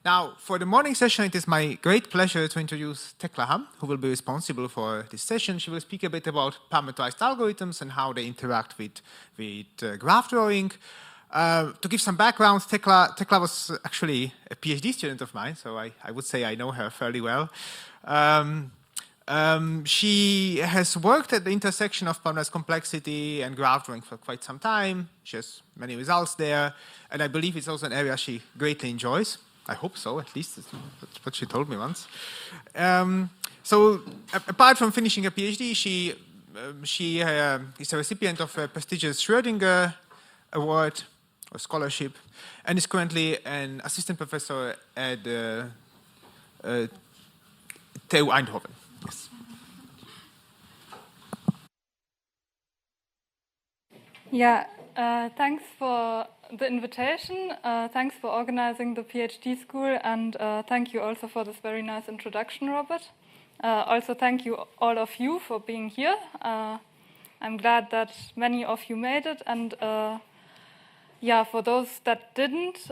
Now, for the morning session, it is my great pleasure to introduce Thekla Hamm, who will be responsible for this session. She will speak a bit about parameterized algorithms and how they interact with graph drawing. To give some background, Thekla was actually a PhD student of mine, so I would say I know her fairly well. She has worked at the intersection of parameterized complexity and graph drawing for quite some time. She has many results there, and I believe it's also an area she greatly enjoys. I hope so, at least that's what she told me once. So apart from finishing a PhD, she is a recipient of a prestigious Schrödinger Award or scholarship, and is currently an assistant professor at TU Eindhoven. Yes. Yeah, thanks for the invitation. Thanks for organizing the PhD school, and thank you also for this very nice introduction, Robert. Also, thank you all of you for being here. I'm glad that many of you made it, and yeah, for those that didn't,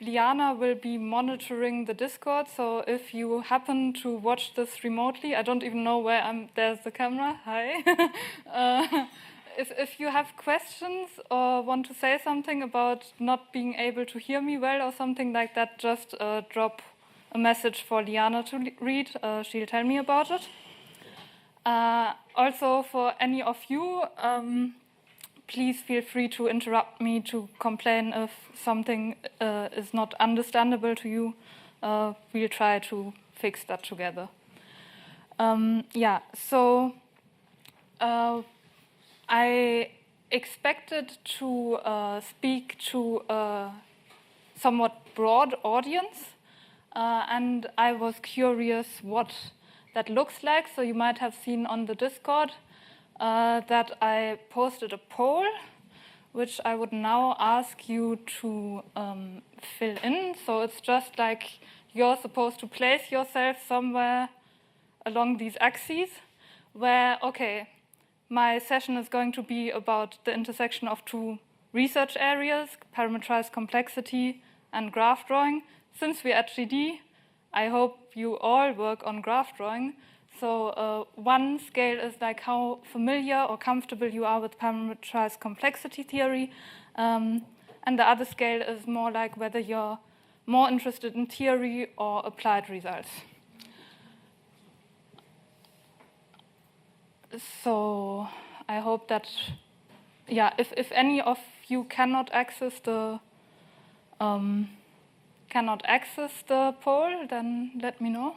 Liana will be monitoring the Discord, so if you happen to watch this remotely, I don't even know where there's the camera, hi. If you have questions or want to say something about not being able to hear me well or something like that, just drop a message for Liana to read, she'll tell me about it. Also, for any of you, please feel free to interrupt me to complain if something is not understandable to you. We'll try to fix that together. Yeah, so I expected to speak to a somewhat broad audience, and I was curious what that looks like. So you might have seen on the Discord that I posted a poll, which I would now ask you to fill in. So it's just like you're supposed to place yourself somewhere along these axes where, okay, my session is going to be about the intersection of two research areas, parameterized complexity and graph drawing. Since we're at GD, I hope you all work on graph drawing. So one scale is like how familiar or comfortable you are with parameterized complexity theory. And the other scale is more like whether you're more interested in theory or applied results. So I hope that, yeah, if any of you cannot access the poll, then let me know.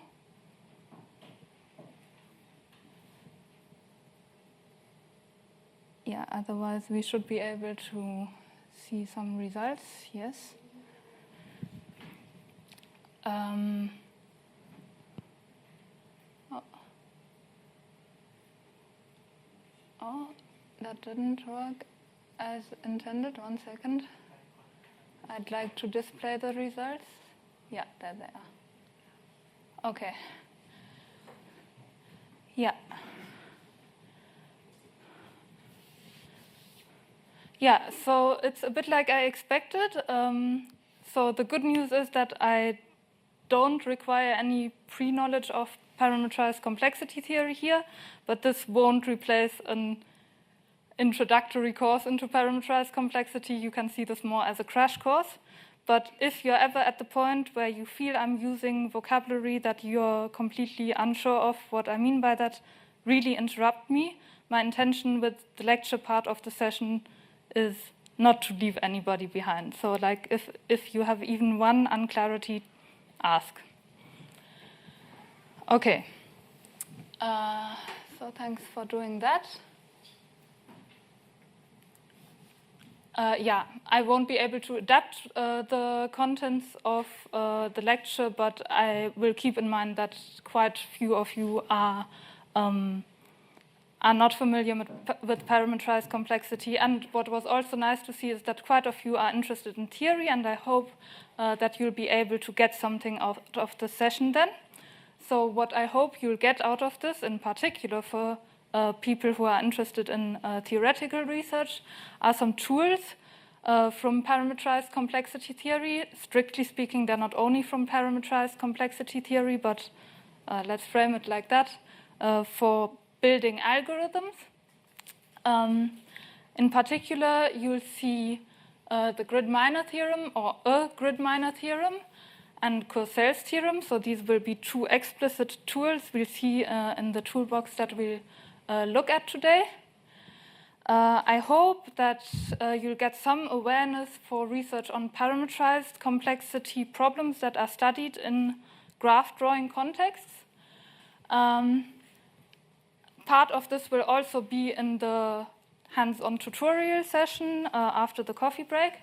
Yeah, otherwise we should be able to see some results, yes. Oh, that didn't work as intended. 1 second. I'd like to display the results. Yeah, there they are. Okay. Yeah. Yeah, so it's a bit like I expected. So the good news is that I don't require any pre-knowledge of parameterized complexity theory here, but this won't replace an introductory course into parameterized complexity. You can see this more as a crash course. But if you're ever at the point where you feel I'm using vocabulary that you're completely unsure of what I mean by that, really interrupt me. My intention with the lecture part of the session is not to leave anybody behind. So like if you have even one unclarity, ask. Okay. So thanks for doing that. Yeah, I won't be able to adapt the contents of the lecture, but I will keep in mind that quite few of you are not familiar with parameterized complexity. And what was also nice to see is that quite a few are interested in theory, and I hope that you'll be able to get something out of the session then. So what I hope you'll get out of this, in particular for people who are interested in theoretical research, are some tools from parameterized complexity theory. Strictly speaking, they're not only from parameterized complexity theory, but let's frame it like that, for building algorithms. In particular, you'll see the grid-minor theorem, or a grid-minor theorem, and Courcell's theorem. So these will be two explicit tools we'll see in the toolbox that we'll look at today. I hope that you'll get some awareness for research on parameterized complexity problems that are studied in graph drawing contexts. Part of this will also be in the hands-on tutorial session after the coffee break.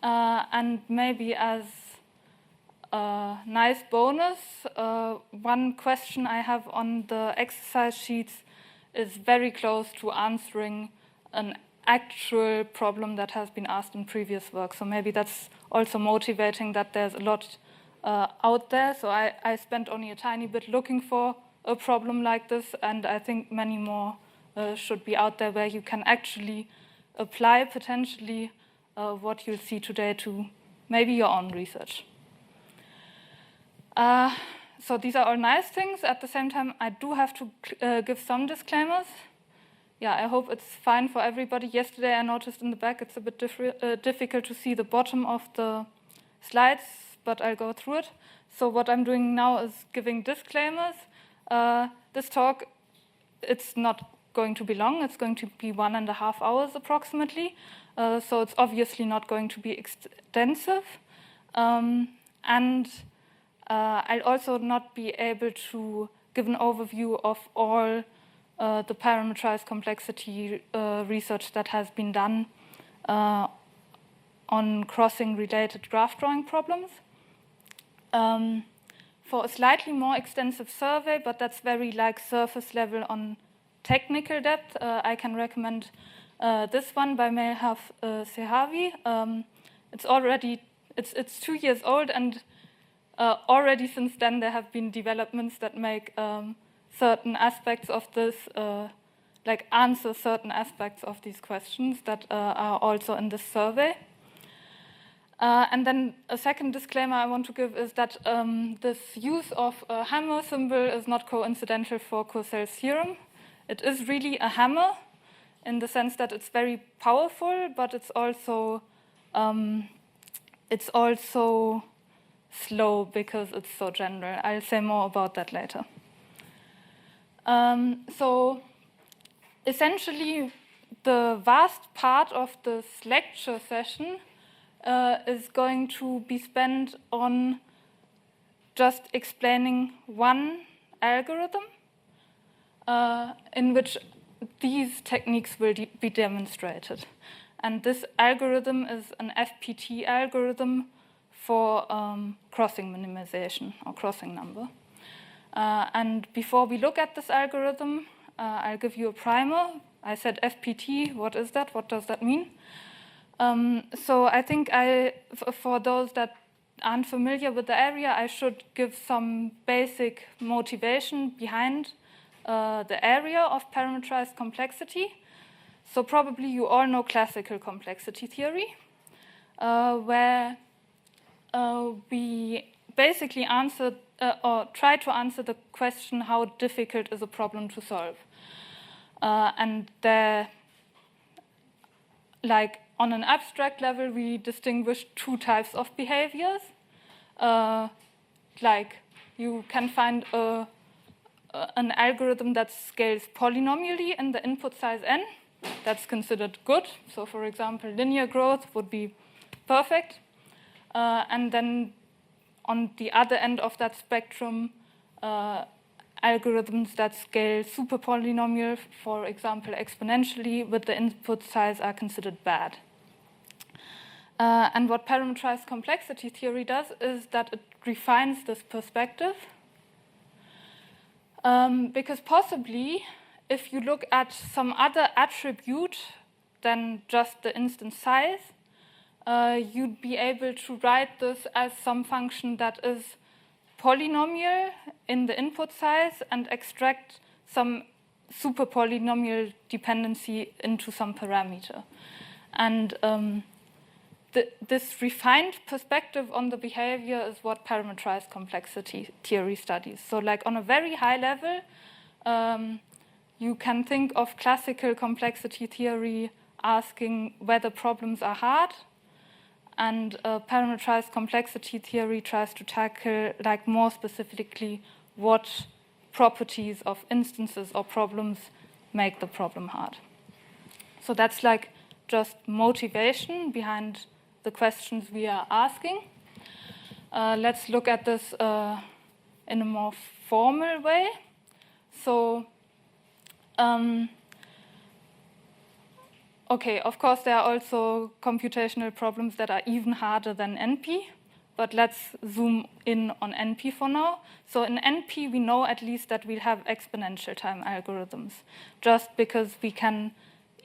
And maybe as a nice bonus, one question I have on the exercise sheets is very close to answering an actual problem that has been asked in previous work. So maybe that's also motivating that there's a lot out there. So I spent only a tiny bit looking for a problem like this, and I think many more should be out there where you can actually apply potentially what you'll see today to maybe your own research. So these are all nice things. At the same time, I do have to give some disclaimers. Yeah, I hope it's fine for everybody. Yesterday I noticed in the back it's a bit difficult to see the bottom of the slides, but I'll go through it. So what I'm doing now is giving disclaimers. This talk, it's not going to be long. It's going to be 1.5 hours approximately. So it's obviously not going to be extensive. And I'll also not be able to give an overview of all the parameterized complexity research that has been done on crossing-related graph drawing problems. For a slightly more extensive survey, but that's very like surface level on technical depth, I can recommend this one by Melhav Sehavi. It's 2 years old, and already since then there have been developments that make certain aspects of this, like answer certain aspects of these questions that are also in this survey. And then a second disclaimer I want to give is that this use of a hammer symbol is not coincidental for Courcell's theorem. It is really a hammer in the sense that it's very powerful, but it's also slow because it's so general. I'll say more about that later. So essentially, the vast part of this lecture session is going to be spent on just explaining one algorithm in which these techniques will be demonstrated. And this algorithm is an FPT algorithm for crossing minimization or crossing number. And before we look at this algorithm, I'll give you a primer. I said FPT, what is that? What does that mean? So I think for those that aren't familiar with the area, I should give some basic motivation behind the area of parameterized complexity. So probably you all know classical complexity theory, where we basically answer or try to answer the question, how difficult is a problem to solve? And like on an abstract level, we distinguish two types of behaviors. Like you can find an algorithm that scales polynomially in the input size n. That's considered good. So for example, linear growth would be perfect. And then on the other end of that spectrum, algorithms that scale super polynomial, for example, exponentially with the input size, are considered bad. And what parameterized complexity theory does is that it refines this perspective. Because possibly, if you look at some other attribute than just the instance size, you'd be able to write this as some function that is polynomial in the input size and extract some super polynomial dependency into some parameter. And this refined perspective on the behavior is what parameterized complexity theory studies. So like on a very high level, you can think of classical complexity theory asking whether problems are hard, and parameterized complexity theory tries to tackle like more specifically what properties of instances or problems make the problem hard. So that's like just motivation behind the questions we are asking. Let's look at this in a more formal way. So, okay, of course there are also computational problems that are even harder than NP, but let's zoom in on NP for now. So in NP, we know at least that we have exponential time algorithms, just because we can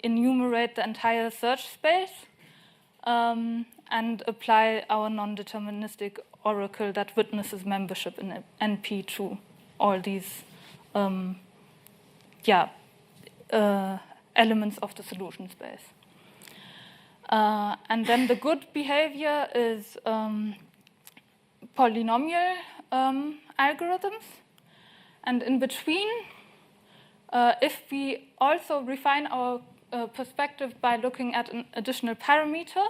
enumerate the entire search space and apply our non-deterministic oracle that witnesses membership in NP to all these elements of the solution space. And then the good behavior is polynomial algorithms. And in between, if we also refine our perspective by looking at an additional parameter,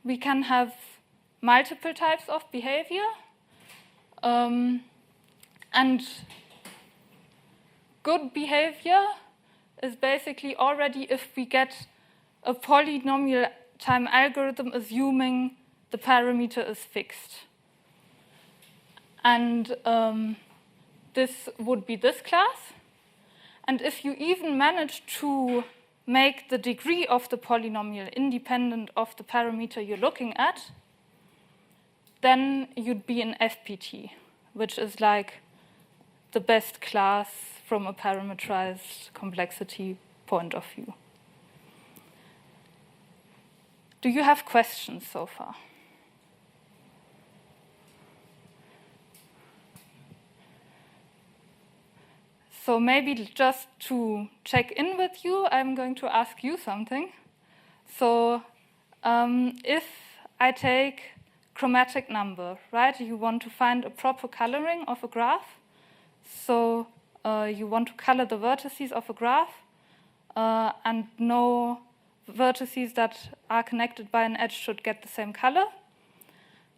we can have multiple types of behavior. And good behavior is basically already if we get a polynomial time algorithm assuming the parameter is fixed. And this would be this class. And if you even manage to make the degree of the polynomial independent of the parameter you're looking at, then you'd be an FPT, which is like the best class from a parameterized complexity point of view. Do you have questions so far? So maybe just to check in with you, I'm going to ask you something. So if I take chromatic number, right? You want to find a proper coloring of a graph. So you want to color the vertices of a graph and no vertices that are connected by an edge should get the same color.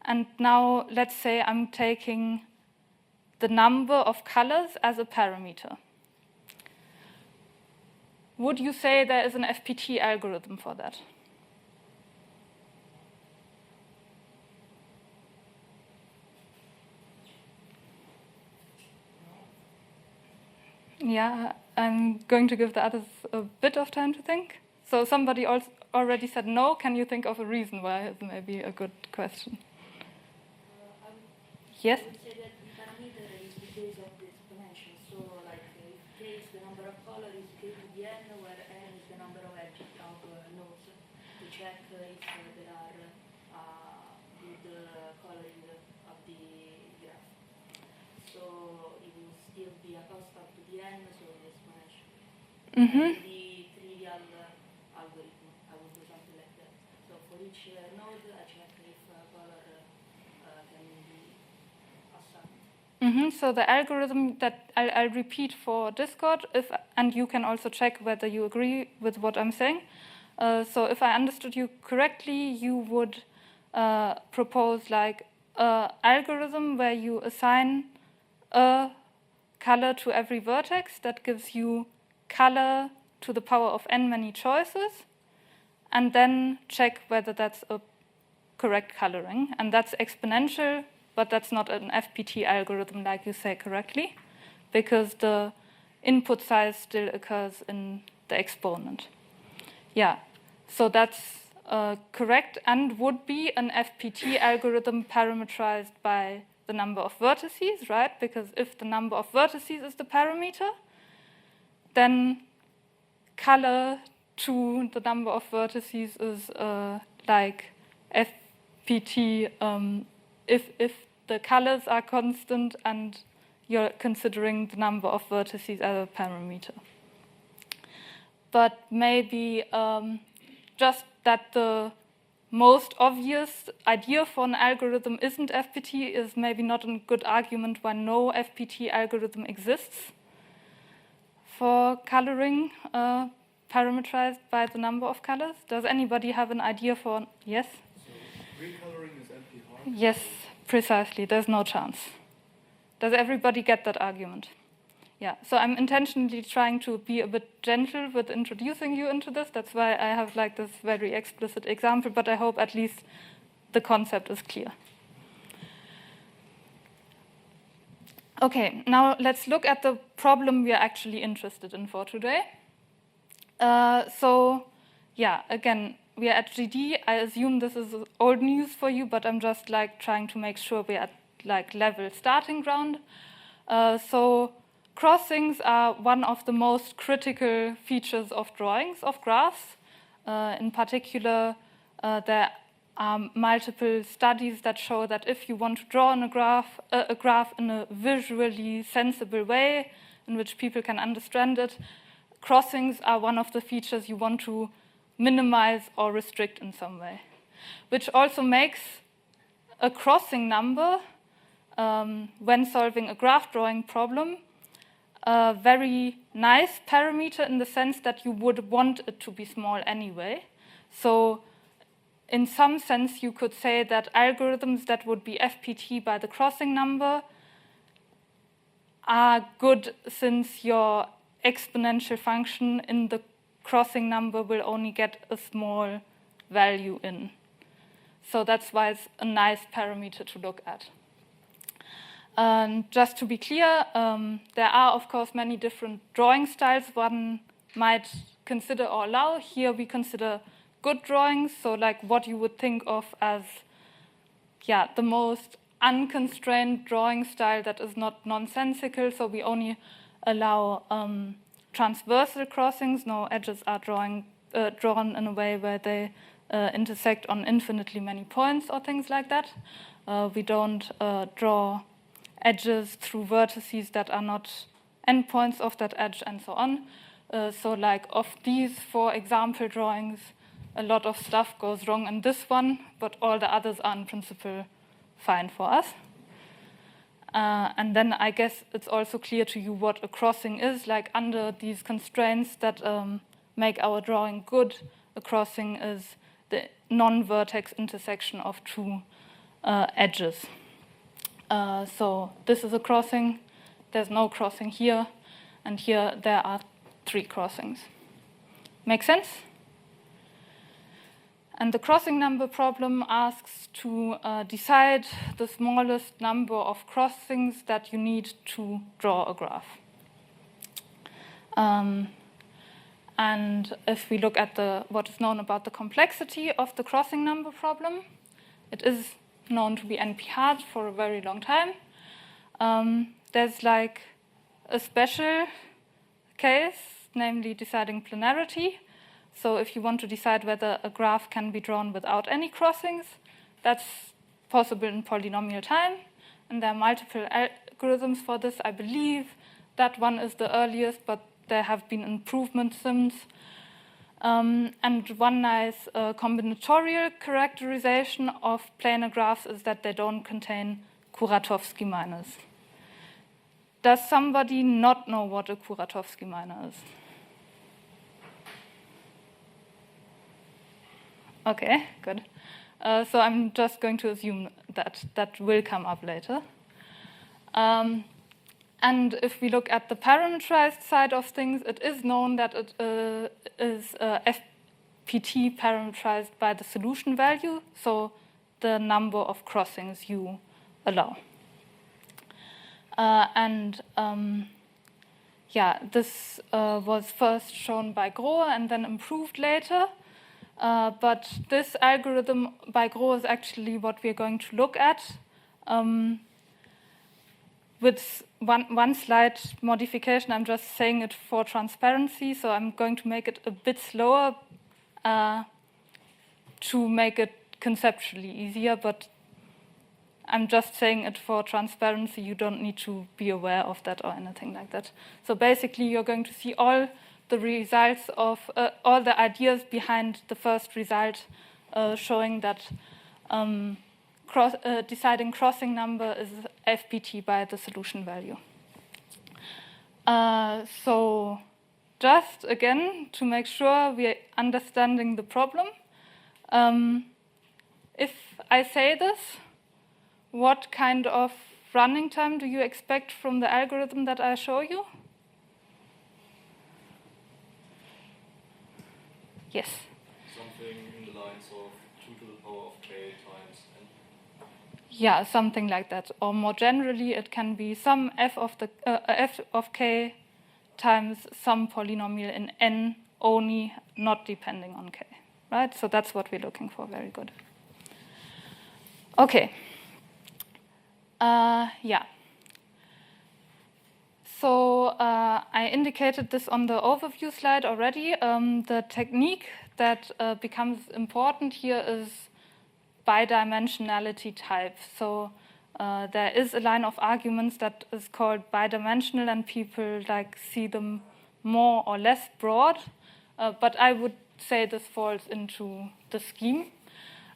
And now let's say I'm taking the number of colors as a parameter. Would you say there is an FPT algorithm for that? Yeah, I'm going to give the others a bit of time to think. So somebody already said no. Can you think of a reason why it's maybe a good question? Yes? I would say that the parameter is the base of the exponential. So like if k is the number of colors, is k to the n, where n is the number of edges of nodes to check if there are good coloring of the graph. So it will still be a constant to the n, so the exponential. The trivial algorithm, I would do something like that. So for each node, I check if color can be assigned. So the algorithm that I'll repeat for Discord, and you can also check whether you agree with what I'm saying. So if I understood you correctly, you would propose like an algorithm where you assign a color to every vertex that gives you color to the power of n many choices, and then check whether that's a correct coloring. And that's exponential, but that's not an FPT algorithm like you say correctly, because the input size still occurs in the exponent. Yeah, so that's correct and would be an FPT algorithm parameterized by the number of vertices, right? Because if the number of vertices is the parameter, then color to the number of vertices is like FPT if the colors are constant and you're considering the number of vertices as a parameter. But maybe just that the most obvious idea for an algorithm isn't FPT is maybe not a good argument why no FPT algorithm exists for coloring parameterized by the number of colors. Does anybody have an idea for, yes? So recoloring is NP hard? Yes, precisely, there's no chance. Does everybody get that argument? Yeah, so I'm intentionally trying to be a bit gentle with introducing you into this. That's why I have like this very explicit example, but I hope at least the concept is clear. Okay, now let's look at the problem we are actually interested in for today. So, yeah, again, we are at GD. I assume this is old news for you, but I'm just like trying to make sure we're at like level starting ground. So crossings are one of the most critical features of drawings of graphs. In particular, there are multiple studies that show that if you want to draw on a graph in a visually sensible way in which people can understand it, crossings are one of the features you want to minimize or restrict in some way, which also makes a crossing number, when solving a graph drawing problem, a very nice parameter in the sense that you would want it to be small anyway. So in some sense, you could say that algorithms that would be FPT by the crossing number are good since your exponential function in the crossing number will only get a small value in. So that's why it's a nice parameter to look at. Just to be clear, there are, of course, many different drawing styles one might consider or allow. Here we consider good drawings, so like what you would think of as the most unconstrained drawing style that is not nonsensical. So we only allow transversal crossings. No edges are drawn in a way where they intersect on infinitely many points or things like that. We don't draw edges through vertices that are not endpoints of that edge and so on. So like of these 4 example drawings, a lot of stuff goes wrong in this one, but all the others are in principle fine for us. And then I guess it's also clear to you what a crossing is. Like under these constraints that make our drawing good, a crossing is the non-vertex intersection of 2 edges. So this is a crossing, there's no crossing here, and here there are 3 crossings. Make sense? And the crossing number problem asks to decide the smallest number of crossings that you need to draw a graph. And if we look at what is known about the complexity of the crossing number problem, it is known to be NP-hard for a very long time. There's like a special case, namely deciding planarity. So if you want to decide whether a graph can be drawn without any crossings, that's possible in polynomial time. And there are multiple algorithms for this. I believe that one is the earliest, but there have been improvements since. And one nice combinatorial characterization of planar graphs is that they don't contain Kuratowski minors. Does somebody not know what a Kuratowski minor is? Okay, good. So I'm just going to assume that will come up later. And if we look at the parameterized side of things, it is known that it is FPT parameterized by the solution value, so the number of crossings you allow. This was first shown by Grohe and then improved later. But this algorithm by Grohe is actually what we're going to look at. With one slight modification, I'm just saying it for transparency, so I'm going to make it a bit slower to make it conceptually easier, but I'm just saying it for transparency. You don't need to be aware of that or anything like that. So basically, you're going to see all the results of all the ideas behind the first result, showing that deciding crossing number is FPT by the solution value. So just again, to make sure we're understanding the problem, if I say this, what kind of running time do you expect from the algorithm that I show you? Yes? Something in the lines of 2 to the power of k times n. Yeah, something like that. Or more generally, it can be some f of k times some polynomial in n only, not depending on k. Right? So that's what we're looking for. Very good. Okay. Yeah. So I indicated this on the overview slide already. The technique that becomes important here is bidimensionality type. So there is a line of arguments that is called bidimensional, and people see them more or less broad. But I would say this falls into the scheme.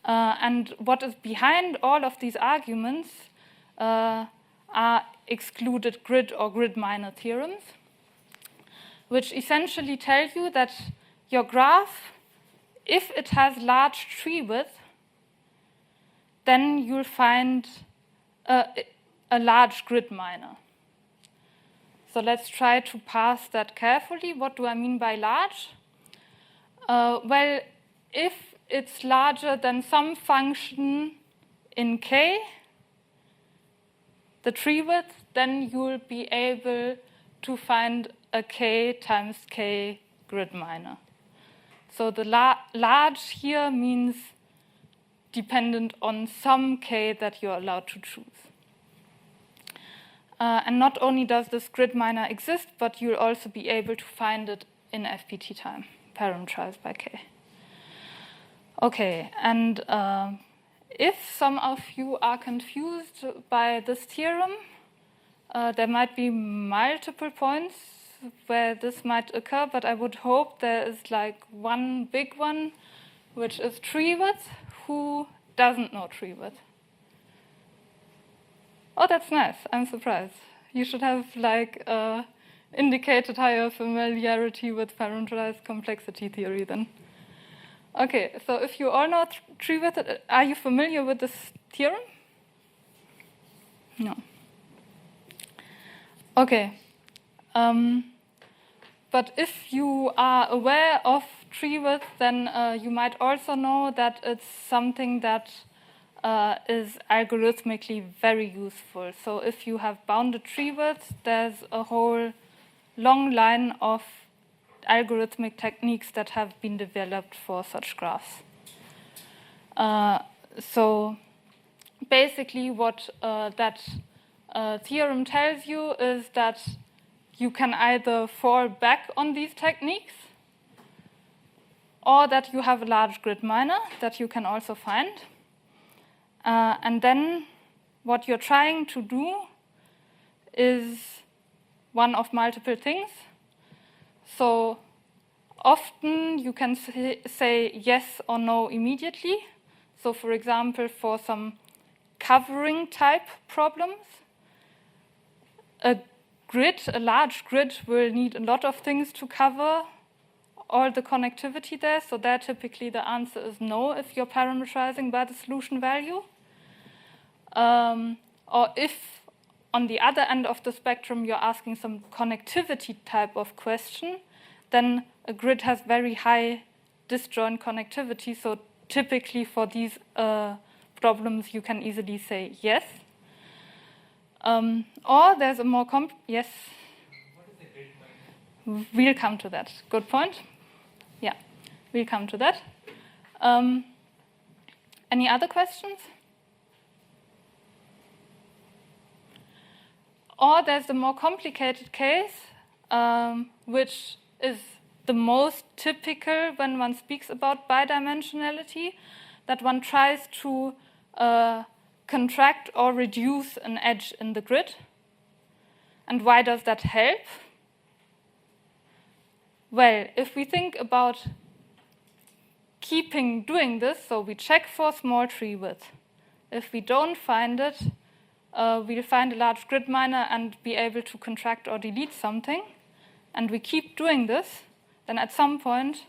And what is behind all of these arguments are excluded grid or grid minor theorems, which essentially tell you that your graph, if it has large tree width, then you'll find a large grid minor. So let's try to parse that carefully. What do I mean by large? Well, if it's larger than some function in k, the tree width, then you'll be able to find a k times k grid minor. So the large here means dependent on some k that you're allowed to choose. And not only does this grid minor exist, but you'll also be able to find it in FPT time, parameterized by k. Okay, and if some of you are confused by this theorem, there might be multiple points where this might occur, but I would hope there is one big one, which is tree width. Who doesn't know tree width? Oh, that's nice. I'm surprised. You should have indicated higher familiarity with parameterized complexity theory then. Okay, so if you all know tree width, are you familiar with this theorem? No. Okay. But if you are aware of tree width, then you might also know that it's something that is algorithmically very useful. So if you have bounded tree width, there's a whole long line of algorithmic techniques that have been developed for such graphs. So basically what that theorem tells you is that you can either fall back on these techniques, or that you have a large grid minor that you can also find. And then what you're trying to do is one of multiple things. So often you can say yes or no immediately. So for example, for some covering type problems, a large grid will need a lot of things to cover all the connectivity there. So there typically the answer is no if you're parameterizing by the solution value. Or if on the other end of the spectrum you're asking some connectivity type of question, then a grid has very high disjoint connectivity. So typically for these problems you can easily say yes. Or there's a more yes? What is the grid minor? We'll come to that. Good point. Yeah, we'll come to that. Any other questions? Or there's the more complicated case, which is the most typical when one speaks about bidimensionality, that one tries to contract or reduce an edge in the grid. And why does that help? Well, if we think about doing this, so we check for small tree width. If we don't find it, we'll find a large grid miner and be able to contract or delete something. And we keep doing this, then at some point,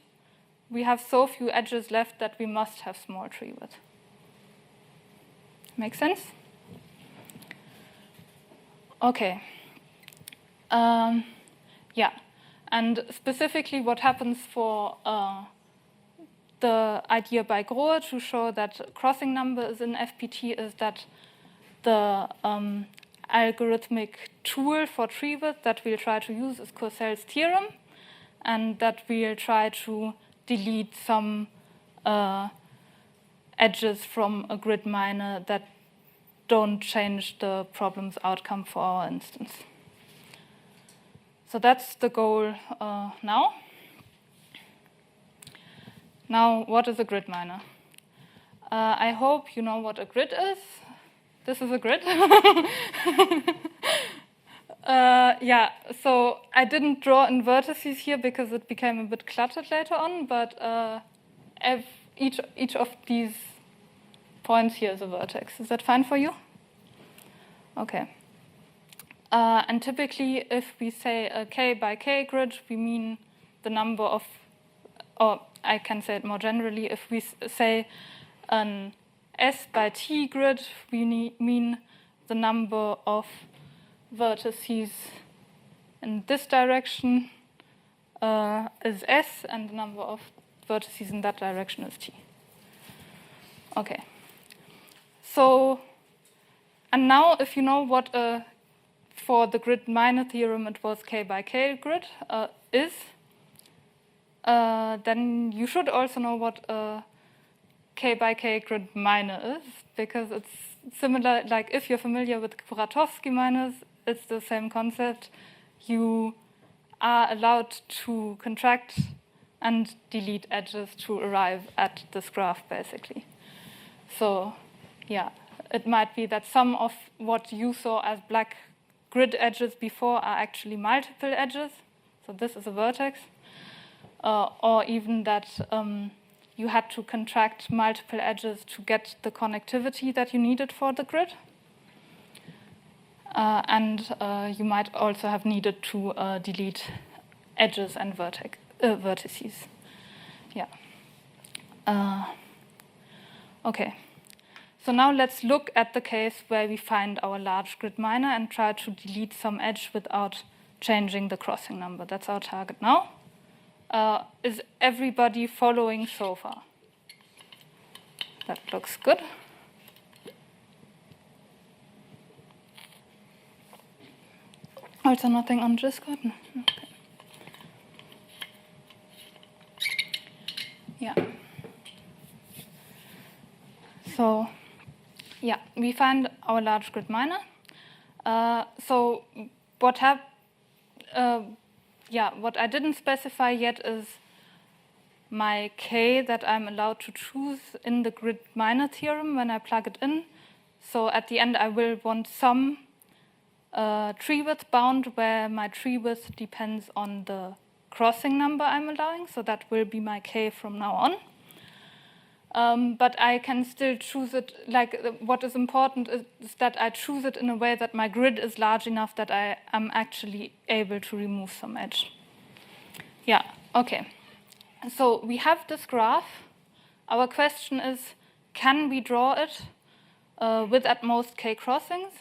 we have so few edges left that we must have small tree width. Make sense? Okay. Yeah. And specifically what happens for the idea by Grohe to show that crossing number is in FPT is that the algorithmic tool for tree width that we'll try to use is Courcell's theorem, and that we'll try to delete some edges from a grid miner that don't change the problem's outcome for our instance. So that's the goal now. Now, what is a grid miner? I hope you know what a grid is. This is a grid. Yeah, so I didn't draw in vertices here because it became a bit cluttered later on, but each of these points here is a vertex. Is that fine for you? Okay. And typically, if we say a k by k grid, we mean the number of, or I can say it more generally, if we say an S by T grid, we mean the number of vertices in this direction is S, and the number of vertices in that direction is T. Okay. So, and now if you know what for the grid miner theorem it was k by k grid is, then you should also know what a k by k grid miner is, because it's similar, like if you're familiar with Kuratowski miners, it's the same concept. You are allowed to contract and delete edges to arrive at this graph, basically. So, yeah, it might be that some of what you saw as black grid edges before are actually multiple edges. So this is a vertex. Or even that you had to contract multiple edges to get the connectivity that you needed for the grid. And you might also have needed to delete edges and vertices. Yeah. Okay. So now let's look at the case where we find our large grid miner and try to delete some edge without changing the crossing number. That's our target now. Is everybody following so far? That looks good. Also nothing on Discord? No. Okay. Yeah. So, yeah, we find our large grid miner. So what I didn't specify yet is my k that I'm allowed to choose in the grid miner theorem when I plug it in. So at the end, I will want some tree width bound where my tree width depends on the crossing number I'm allowing. So that will be my k from now on. But I can still choose it, like what is important is that I choose it in a way that my grid is large enough that I am actually able to remove some edge. Yeah, okay. So we have this graph. Our question is, can we draw it with at most k crossings?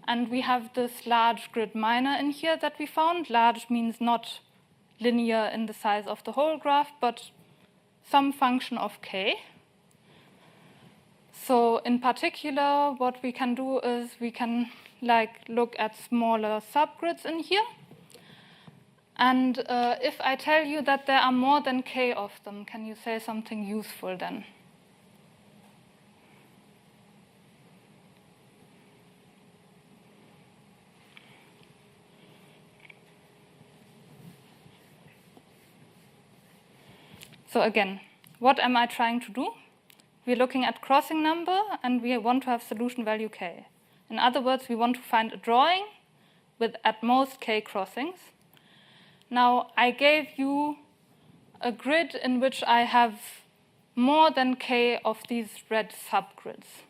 And we have this large grid miner in here that we found. Large means not linear in the size of the whole graph, but some function of k. So in particular, what we can do is we can look at smaller subgrids in here. And if I tell you that there are more than k of them, can you say something useful then? So again, what am I trying to do? We're looking at crossing number, and we want to have solution value k. In other words, we want to find a drawing with at most k crossings. Now, I gave you a grid in which I have more than k of these red subgrids.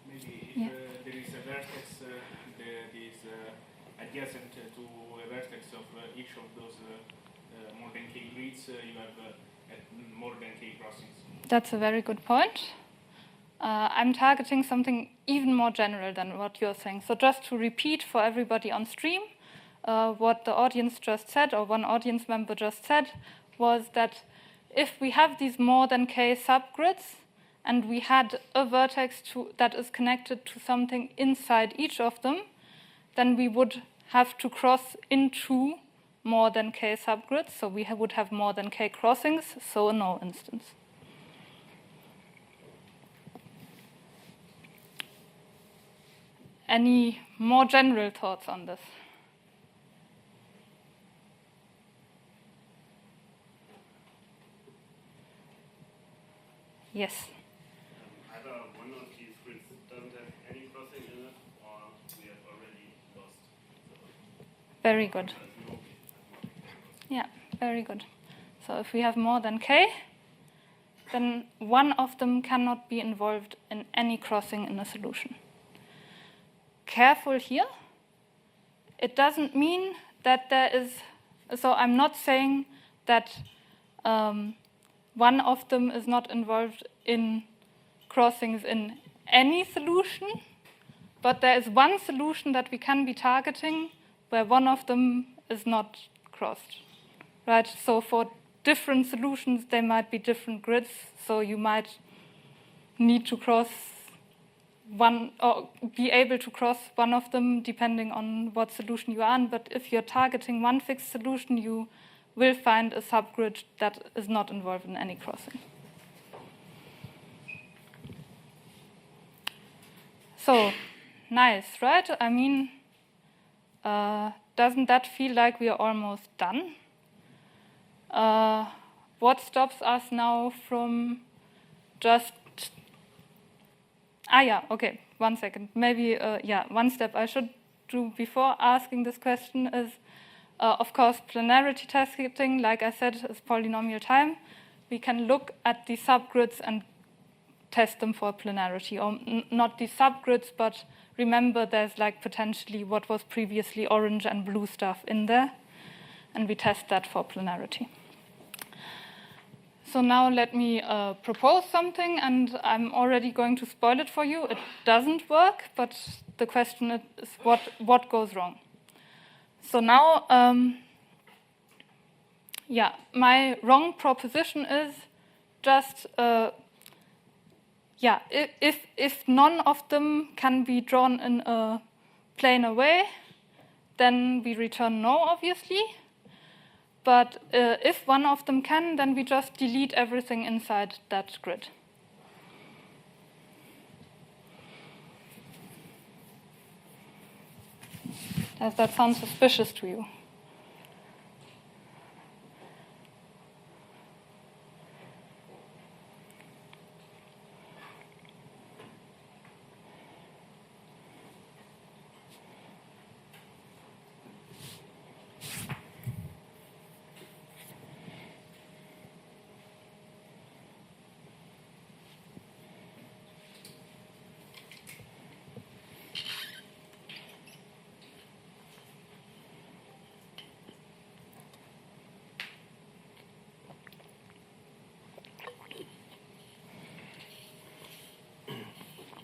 Maybe if there is a vertex that is adjacent to a vertex of each of those more than k grids, you have more than k crossings. That's a very good point. I'm targeting something even more general than what you're saying. So just to repeat for everybody on stream, what the audience just said, or one audience member just said, was that if we have these more than k subgrids, and we had a vertex that is connected to something inside each of them, then we would have to cross into more than k subgrids. So we would have more than k crossings, so a no instance. Any more general thoughts on this? Yes. Either one of these grids doesn't have any crossing in it, or we have already lost. Very good. Yeah, very good. So if we have more than k, then one of them cannot be involved in any crossing in a solution. Careful here. It doesn't mean that there is, so I'm not saying that one of them is not involved in crossings in any solution, but there is one solution that we can be targeting where one of them is not crossed, right? So for different solutions, there might be different grids, so you might need to cross one, or be able to cross one of them depending on what solution you are in. But if you're targeting one fixed solution, you will find a subgrid that is not involved in any crossing. So, nice, right? I mean, doesn't that feel like we are almost done? What stops us now from just... okay, 1 second. Maybe, one step I should do before asking this question is, of course, planarity testing, like I said, is polynomial time. We can look at the subgrids and test them for planarity, or not the subgrids, but remember there's like potentially what was previously orange and blue stuff in there, and we test that for planarity. So now let me propose something, and I'm already going to spoil it for you. It doesn't work, but the question is what goes wrong. So now, my wrong proposition is just, if none of them can be drawn in a planar way, then we return no, obviously. But if one of them can, then we just delete everything inside that grid. Does that sound suspicious to you?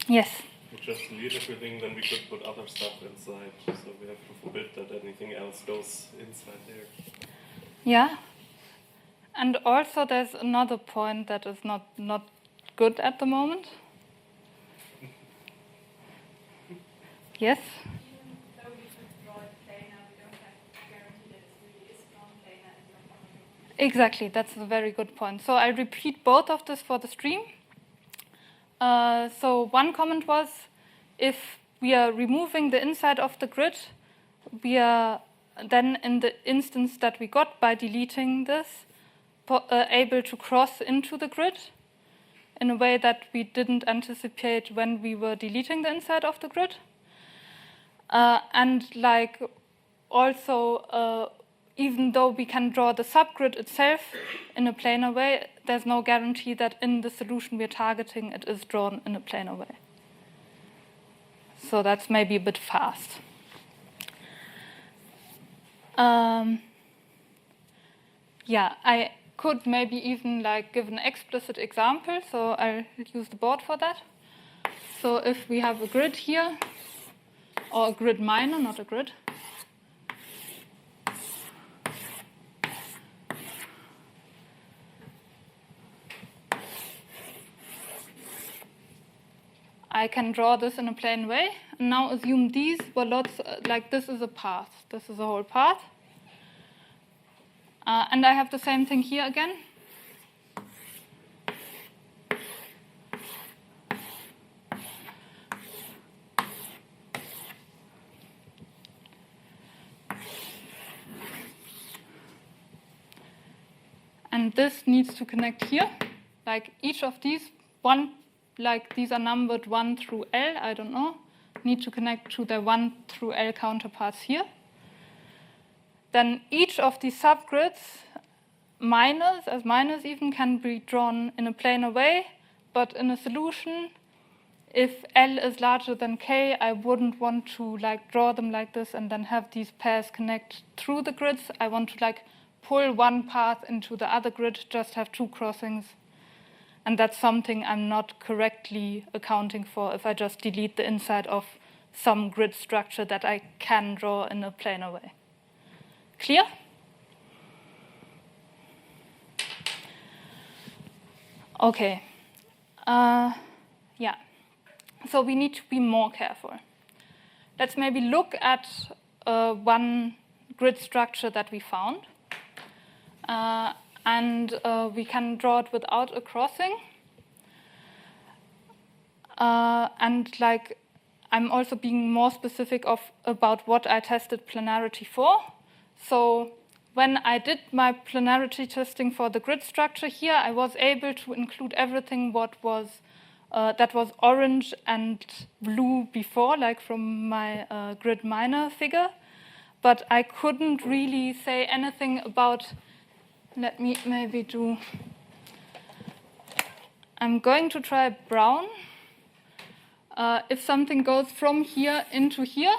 Yes. We just delete everything, then we could put other stuff inside. So we have to forbid that anything else goes inside there. Yeah. And also there's another point that is not good at the moment. Yes? Exactly, that's a very good point. So I repeat both of this for the stream. So one comment was, if we are removing the inside of the grid, we are then in the instance that we got by deleting this, able to cross into the grid. in a way that we didn't anticipate when we were deleting the inside of the grid. And like also, even though we can draw the subgrid itself in a planar way, there's no guarantee that in the solution we're targeting it is drawn in a planar way. So that's maybe a bit fast. Yeah, I could maybe even like give an explicit example, so I'll use the board for that. So if we have a grid here, or a grid minor, not a grid, I can draw this in a plain way. And now assume these were lots, like this is a path. This is a whole path. And I have the same thing here again. And this needs to connect here. Like each of these, like these are numbered 1 through L, I don't know, need to connect to their 1 through L counterparts here. Then each of these subgrids, minors even, can be drawn in a planar way, but in a solution, if L is larger than K, I wouldn't want to like draw them like this and then have these pairs connect through the grids. I want to like pull one path into the other grid, just have two crossings. And that's something I'm not correctly accounting for if I just delete the inside of some grid structure that I can draw in a planar way. Clear? Okay. Yeah. So we need to be more careful. Let's maybe look at one grid structure that we found. And we can draw it without a crossing. And like, I'm also being more specific about what I tested planarity for. So when I did my planarity testing for the grid structure here, I was able to include everything that was orange and blue before, like from my grid minor figure. But I couldn't really say anything about. Let me maybe do. I'm going to try brown. If something goes from here into here,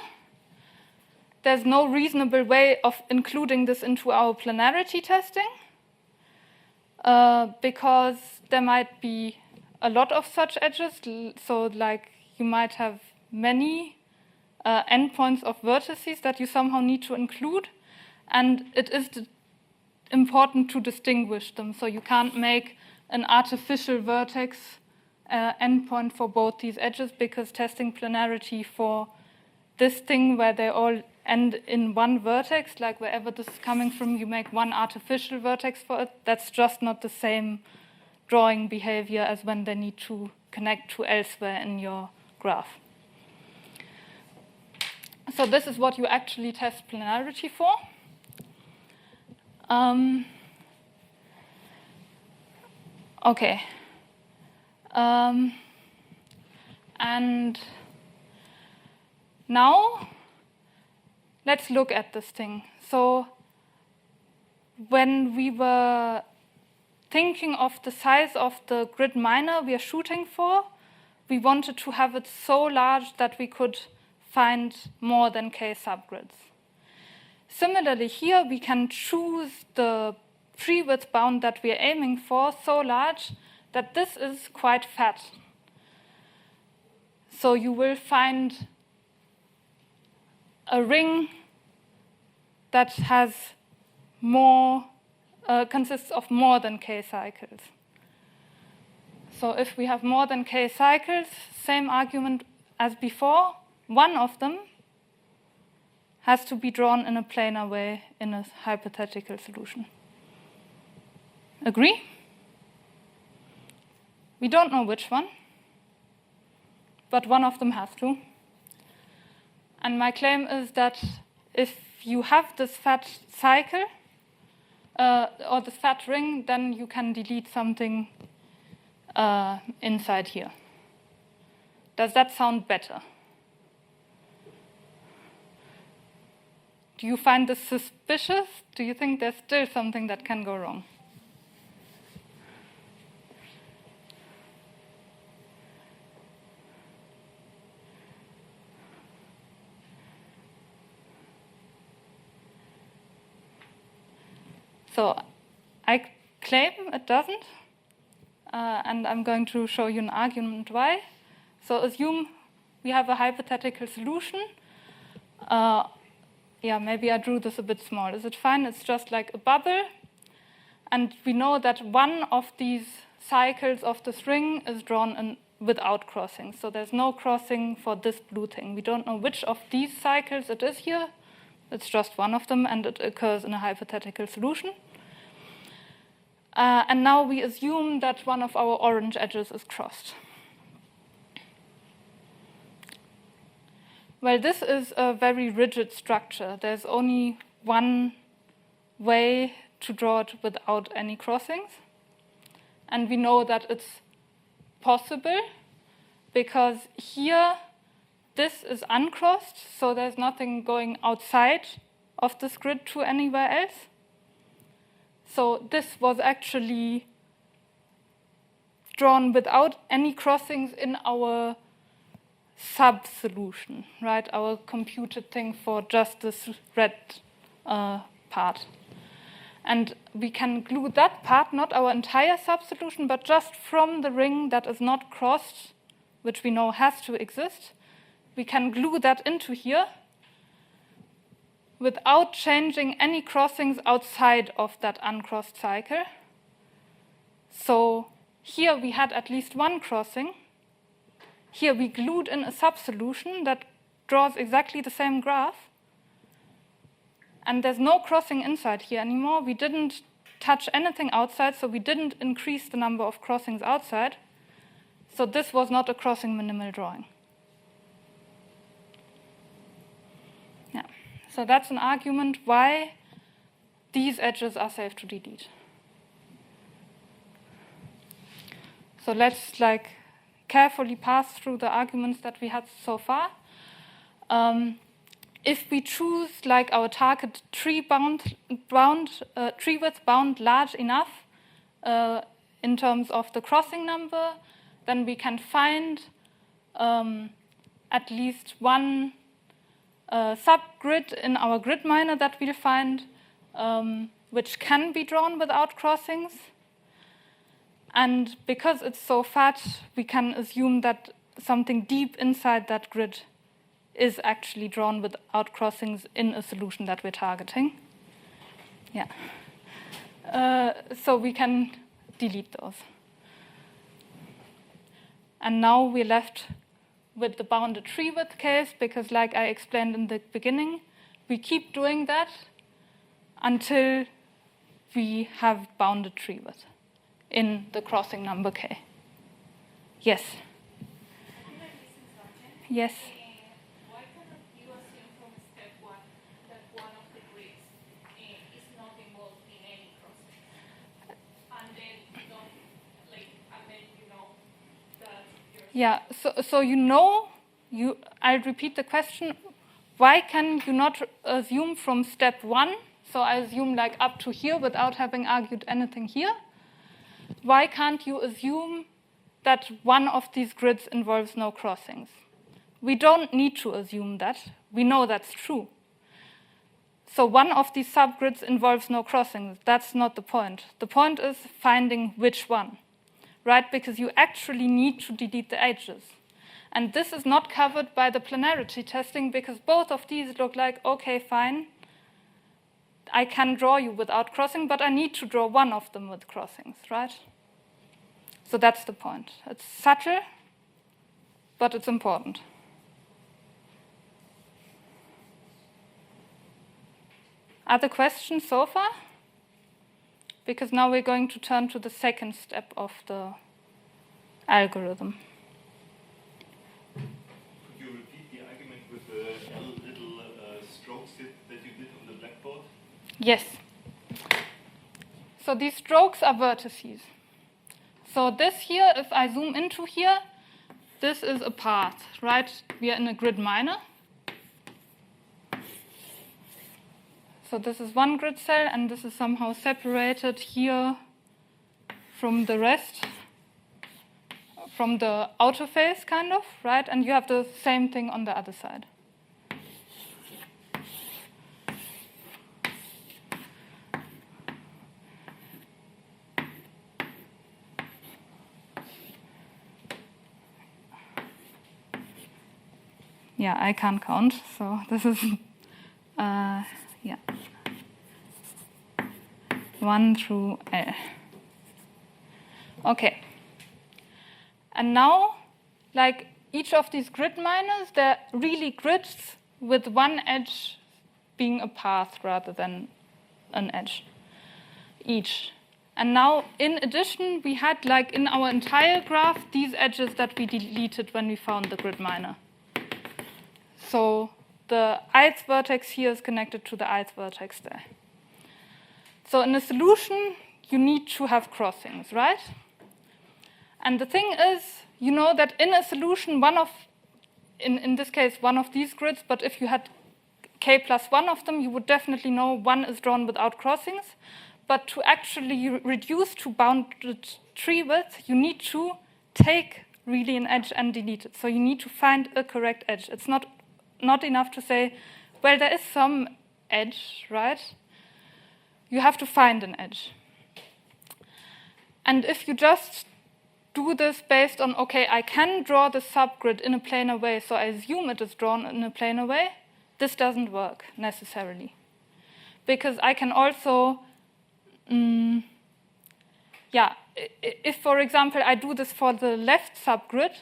there's no reasonable way of including this into our planarity testing, because there might be a lot of such edges. So like you might have many endpoints of vertices that you somehow need to include, and it is important to distinguish them. So you can't make an artificial vertex endpoint for both these edges, because testing planarity for this thing where they all end in one vertex, like wherever this is coming from, you make one artificial vertex for it. That's just not the same drawing behavior as when they need to connect to elsewhere in your graph. So this is what you actually test planarity for. Okay. And now let's look at this thing. So when we were thinking of the size of the grid minor we are shooting for, we wanted to have it so large that we could find more than K subgrids. Similarly, here we can choose the tree width bound that we are aiming for so large that this is quite fat. So you will find a ring that has more, consists of more than K cycles. So if we have more than K cycles, same argument as before, one of them has to be drawn in a planar way in a hypothetical solution. Agree? We don't know which one, but one of them has to. And my claim is that if you have this fat cycle, or this fat ring, then you can delete something inside here. Does that sound better? Do you find this suspicious? Do you think there's still something that can go wrong? So I claim it doesn't, and I'm going to show you an argument why. So assume we have a hypothetical solution. Yeah, maybe I drew this a bit small. Is it fine? It's just like a bubble. And we know that one of these cycles of this ring is drawn without crossing. So there's no crossing for this blue thing. We don't know which of these cycles it is here. It's just one of them, and it occurs in a hypothetical solution. And now we assume that one of our orange edges is crossed. Well, this is a very rigid structure. There's only one way to draw it without any crossings. And we know that it's possible because here this is uncrossed, so there's nothing going outside of this grid to anywhere else. So this was actually drawn without any crossings in our sub-solution, right? Our computed thing for just this red part. And we can glue that part, not our entire sub-solution, but just from the ring that is not crossed, which we know has to exist. We can glue that into here without changing any crossings outside of that uncrossed cycle. So here we had at least one crossing. Here we glued in a sub-solution that draws exactly the same graph. And there's no crossing inside here anymore. We didn't touch anything outside, so we didn't increase the number of crossings outside. So this was not a crossing minimal drawing. Yeah. So that's an argument why these edges are safe to delete. So let's carefully pass through the arguments that we had so far. If we choose our target tree width bound large enough in terms of the crossing number, then we can find at least one subgrid in our grid miner that we'll find, which can be drawn without crossings. And because it's so fat, we can assume that something deep inside that grid is actually drawn without crossings in a solution that we're targeting. Yeah. So we can delete those. And now we're left with the bounded tree width case, because like I explained in the beginning, we keep doing that until we have bounded tree width in the crossing number k. Yes? Yes? Why cannot you assume from step one that one of the grids is not involved in any crossing? And then you don't, that you're... Yeah, so I'll repeat the question. Why can you not assume from step one? So I assume up to here without having argued anything here. Why can't you assume that one of these grids involves no crossings? We don't need to assume that. We know that's true. So one of these subgrids involves no crossings. That's not the point. The point is finding which one, right? Because you actually need to delete the edges. And this is not covered by the planarity testing because both of these look like, okay, fine, I can draw you without crossing, but I need to draw one of them with crossings, right? So that's the point. It's subtle, but it's important. Other questions so far? Because now we're going to turn to the second step of the algorithm. Could you repeat the argument with the little strokes that you did on the blackboard? Yes. So these strokes are vertices. So this here, if I zoom into here, this is a path, right? We are in a grid minor. So this is one grid cell, and this is somehow separated here from the rest, from the outer phase, kind of, right? And you have the same thing on the other side. Yeah, I can't count, so this is, yeah, 1 through L. Okay. And now, like each of these grid minors, they're really grids with one edge being a path rather than an edge each. And now, in addition, we had, like in our entire graph, these edges that we deleted when we found the grid minor. So the ith vertex here is connected to the ith vertex there. So in a solution, you need to have crossings, right? And the thing is, you know that in a solution, in this case, one of these grids, but if you had k plus 1 of them, you would definitely know one is drawn without crossings. But to actually reduce to bounded tree width, you need to take really an edge and delete it. So you need to find a correct edge. It's not enough to say, well, there is some edge, right? You have to find an edge. And if you just do this based on, okay, I can draw the subgrid in a planar way, so I assume it is drawn in a planar way, this doesn't work necessarily. Because I can also, if, for example, I do this for the left subgrid,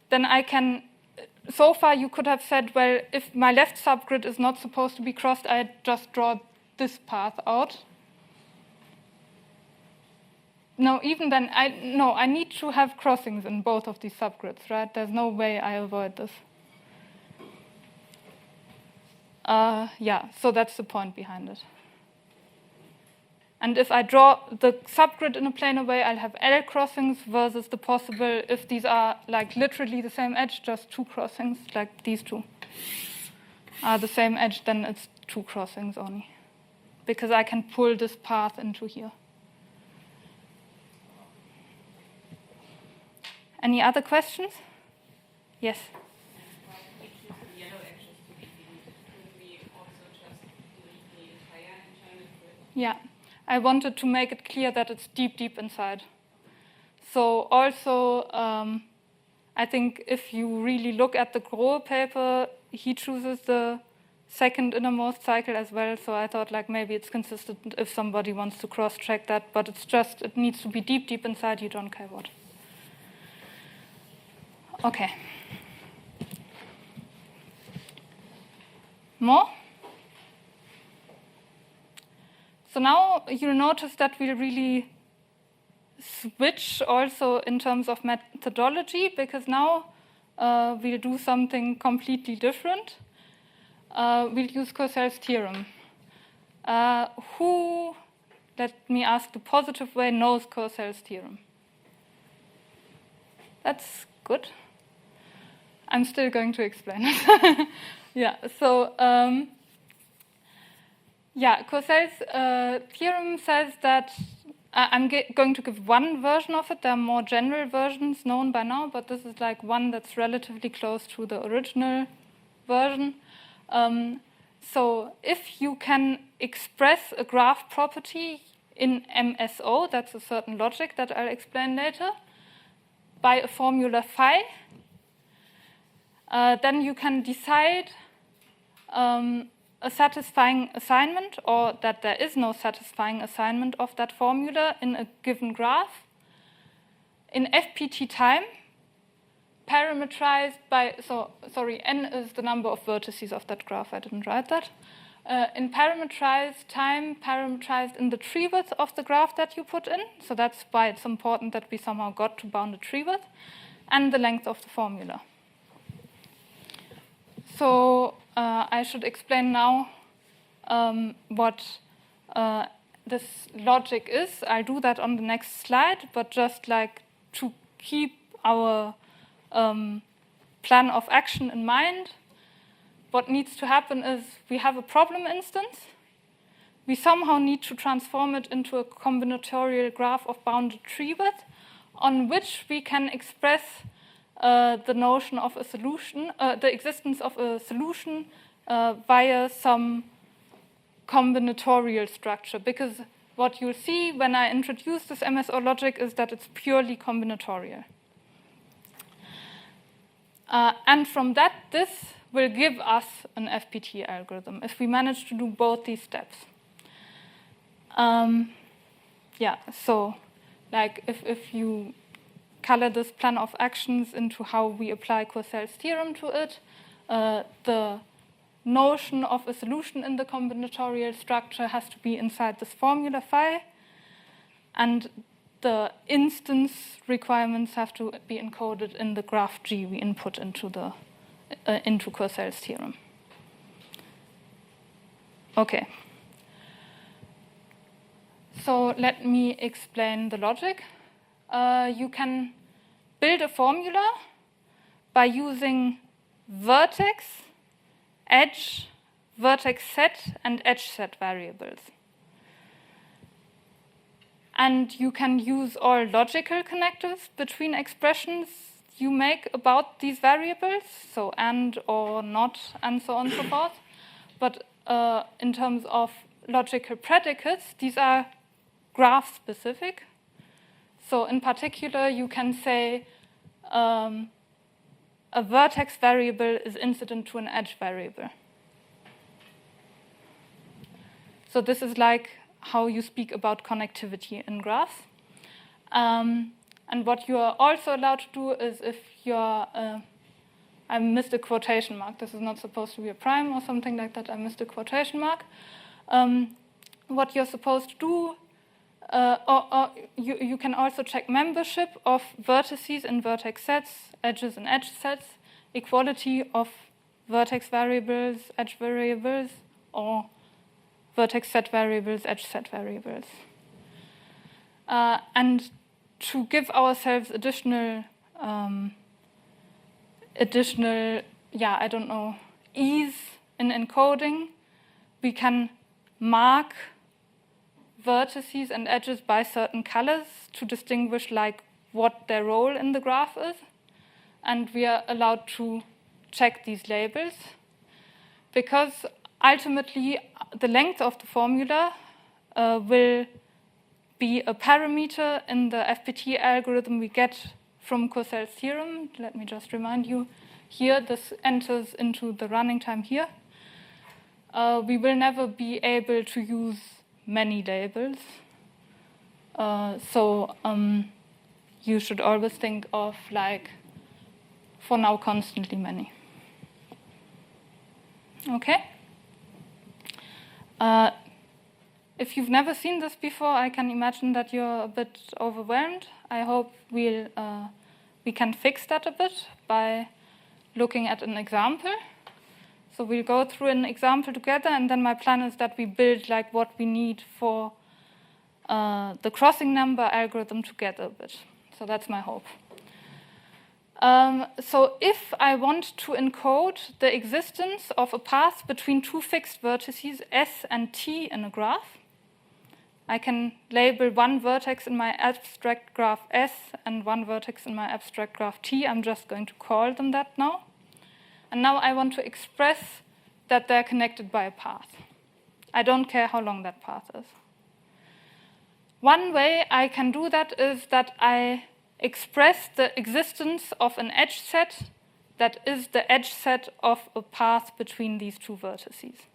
then I can, so far you could have said, well, if my left subgrid is not supposed to be crossed, I just draw this path out. No, even then, I need to have crossings in both of these subgrids, right? There's no way I avoid this. So that's the point behind it. And if I draw the subgrid in a planar way, I'll have L crossings versus the possible, if these are like literally the same edge, just 2 crossings, like these two are the same edge, then it's 2 crossings only. Because I can pull this path into here. Any other questions? Yes? Yeah, I wanted to make it clear that it's deep, deep inside. So also, I think if you really look at the Grohe paper, he chooses the second innermost cycle as well. So I thought like maybe it's consistent if somebody wants to cross-check that, but it's just, it needs to be deep, deep inside, you don't care what. Okay. More? So now you'll notice that we really switch also in terms of methodology, because now we'll do something completely different. We'll use Courcelles' theorem. Who, let me ask the positive way, knows Courcelles' theorem? That's good. I'm still going to explain it. Courcelles' theorem says that, I'm going to give one version of it. There are more general versions known by now, but this is like one that's relatively close to the original version. So if you can express a graph property in MSO, that's a certain logic that I'll explain later, by a formula phi, then you can decide a satisfying assignment, or that there is no satisfying assignment of that formula in a given graph in FPT time, parameterized by, n is the number of vertices of that graph, I didn't write that. In parameterized time, parameterized in the tree width of the graph that you put in, so that's why it's important that we somehow got to bounded tree width, and the length of the formula. So I should explain now what this logic is. I'll do that on the next slide, but just like to keep our plan of action in mind, what needs to happen is we have a problem instance. We somehow need to transform it into a combinatorial graph of bounded tree width on which we can express the notion of a solution, the existence of a solution via some combinatorial structure. Because what you'll see when I introduce this MSO logic is that it's purely combinatorial. And from that, this will give us an FPT algorithm if we manage to do both these steps. Yeah, so like if you color this plan of actions into how we apply Courcell's theorem to it, the notion of a solution in the combinatorial structure has to be inside this formula phi, and the instance requirements have to be encoded in the graph G we input into the into Courcell's theorem. Okay. So let me explain the logic. You can build a formula by using vertex, edge, vertex set, and edge set variables. And you can use all logical connectors between expressions you make about these variables, so and or not, and so on and so forth. But in terms of logical predicates, these are graph-specific. So in particular, you can say a vertex variable is incident to an edge variable. So this is like how you speak about connectivity in graphs. And what you are also allowed to do is if you're, I missed a quotation mark. This is not supposed to be a prime or something like that. I missed a quotation mark. What you're supposed to do, or you can also check membership of vertices in vertex sets, edges in edge sets, equality of vertex variables, edge variables, or vertex set variables, edge set variables. And to give ourselves additional, ease in encoding, we can mark vertices and edges by certain colors to distinguish like what their role in the graph is. And we are allowed to check these labels because ultimately the length of the formula will be a parameter in the FPT algorithm we get from Courcell's theorem. Let me just remind you here, this enters into the running time here. We will never be able to use many labels. So you should always think of like, for now, constantly many. Okay? If you've never seen this before, I can imagine that you're a bit overwhelmed. I hope we can fix that a bit by looking at an example. So we'll go through an example together, and then my plan is that we build like what we need for the crossing number algorithm together a bit. So that's my hope. So if I want to encode the existence of a path between two fixed vertices S and T in a graph, I can label one vertex in my abstract graph S and one vertex in my abstract graph T. I'm just going to call them that now. And now I want to express that they're connected by a path. I don't care how long that path is. One way I can do that is that I express the existence of an edge set that is the edge set of a path between these two vertices.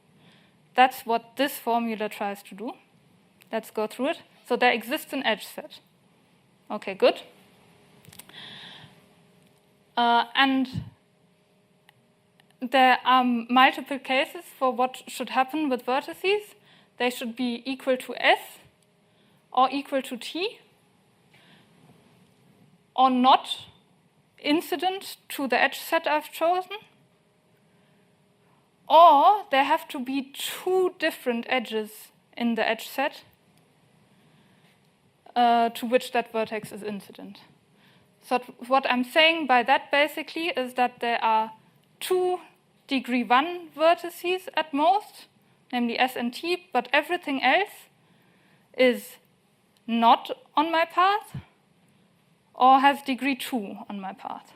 That's what this formula tries to do. Let's go through it. So there exists an edge set. Okay, good. And there are multiple cases for what should happen with vertices. They should be equal to S or equal to T, or not incident to the edge set I've chosen, or there have to be two different edges in the edge set to which that vertex is incident. So what I'm saying by that basically is that there are 2 degree 1 vertices at most, namely S and T, but everything else is not on my path or has degree 2 on my path.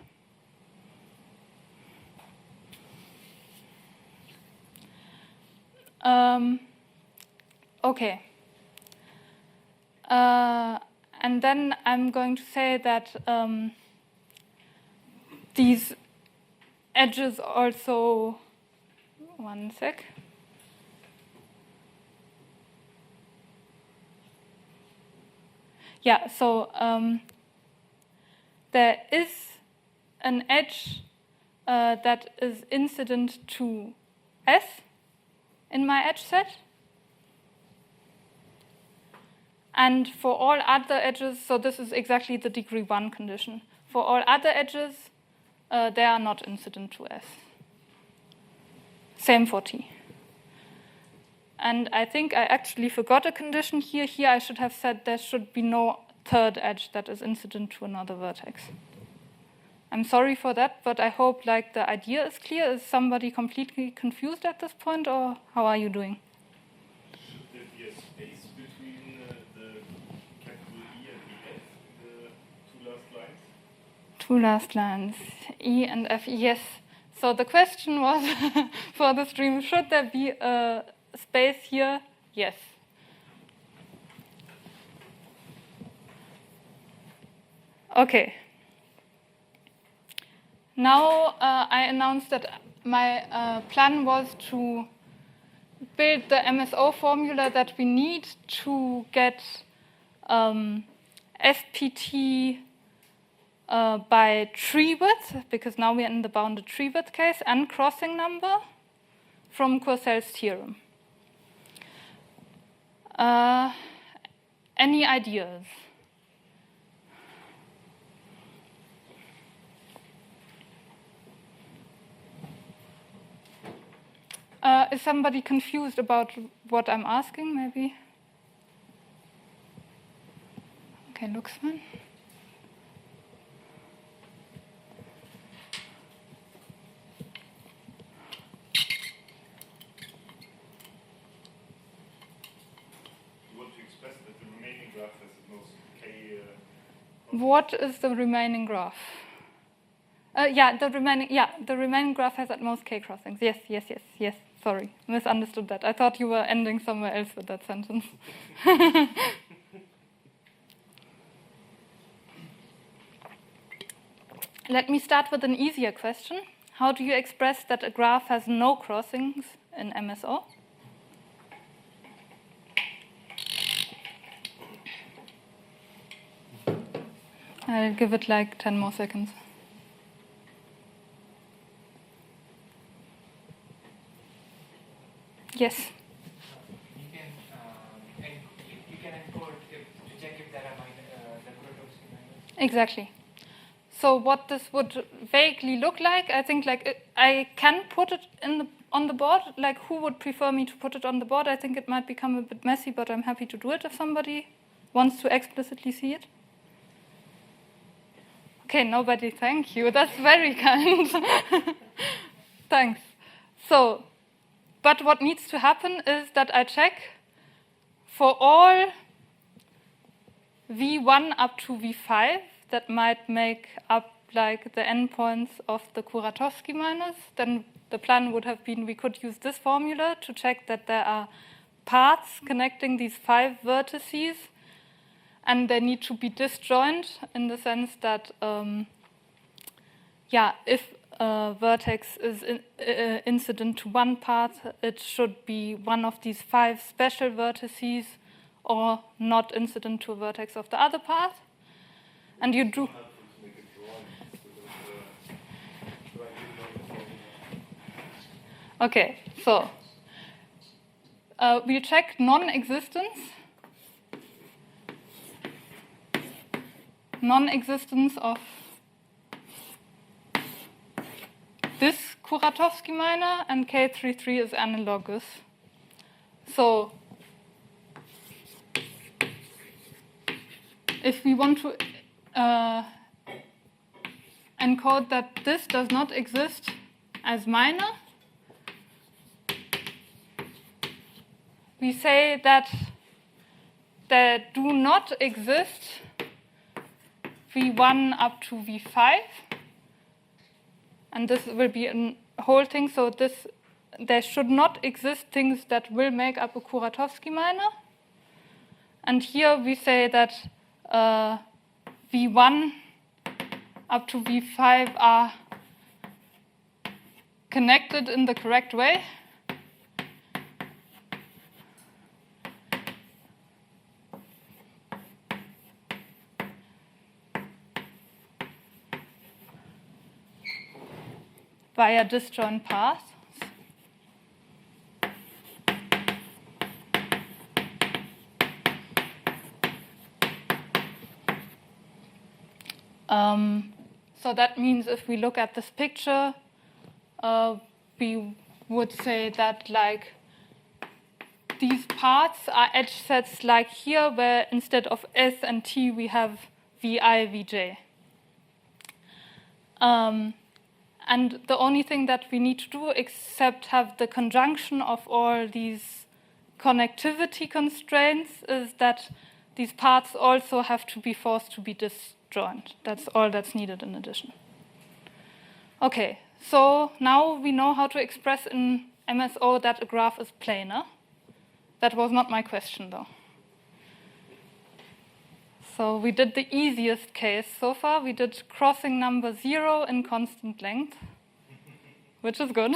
Okay. And then I'm going to say that these edges also, one sec. Yeah, so there is an edge that is incident to S in my edge set. And for all other edges, so this is exactly the degree 1 condition. For all other edges, they are not incident to S. Same for T. And I think I actually forgot a condition here. Here I should have said there should be no third edge that is incident to another vertex. I'm sorry for that, but I hope the idea is clear. Is somebody completely confused at this point, or how are you doing? Should there be a space between the capital E and the F in the 2 last lines? 2 last lines, E and F, yes. So the question was for the stream, should there be a space here? Yes. Okay. Now I announced that my plan was to build the MSO formula that we need to get SPT by tree width, because now we're in the bounded tree width case, and crossing number from Courcell's theorem. Any ideas? Is somebody confused about what I'm asking, maybe? Okay, looks fine. You want to express that the remaining graph has the most k. What is the remaining graph? The remaining graph has at most k crossings. Yes. Sorry, misunderstood that. I thought you were ending somewhere else with that sentence. Let me start with an easier question. How do you express that a graph has no crossings in MSO? I'll give it 10 more seconds. Yes. You can encode to check if there are the Kuratowski minors. Exactly. So what this would vaguely look like, I think I can put it on the board. Who would prefer me to put it on the board? I think it might become a bit messy, but I'm happy to do it if somebody wants to explicitly see it. Okay, nobody, thank you. That's very kind. Thanks. So, but what needs to happen is that I check for all V1 up to V5 that might make up the endpoints of the Kuratowski minors. Then the plan would have been we could use this formula to check that there are paths connecting these 5 vertices, and they need to be disjoint in the sense that, if a vertex is incident to one path, it should be one of these 5 special vertices or not incident to a vertex of the other path. And you do. Okay, so we check non-existence of this Kuratowski minor, and K33 is analogous. So if we want to encode that this does not exist as minor, we say that there do not exist V1 up to V5, and this will be a whole thing, so there should not exist things that will make up a Kuratowski minor. And here we say that V1 up to V5 are connected in the correct way. Via disjoint paths. So that means if we look at this picture, we would say that like these paths are edge sets like here, where instead of S and T we have VI, VJ. And the only thing that we need to do, except have the conjunction of all these connectivity constraints, is that these paths also have to be forced to be disjoint. That's all that's needed in addition. Okay, so now we know how to express in MSO that a graph is planar. That was not my question, though. So we did the easiest case so far. We did crossing number 0 in constant length, which is good.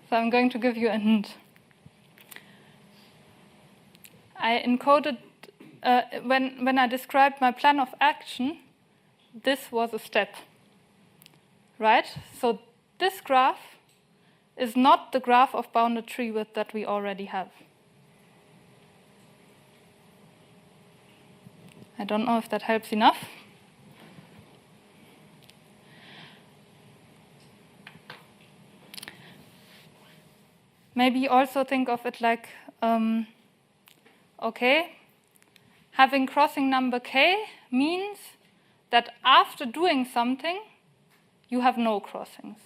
So I'm going to give you a hint. I encoded, when I described my plan of action, this was a step, right? So this graph is not the graph of bounded tree width that we already have. I don't know if that helps enough. Maybe also think of it like, okay, having crossing number k means that after doing something, you have no crossings.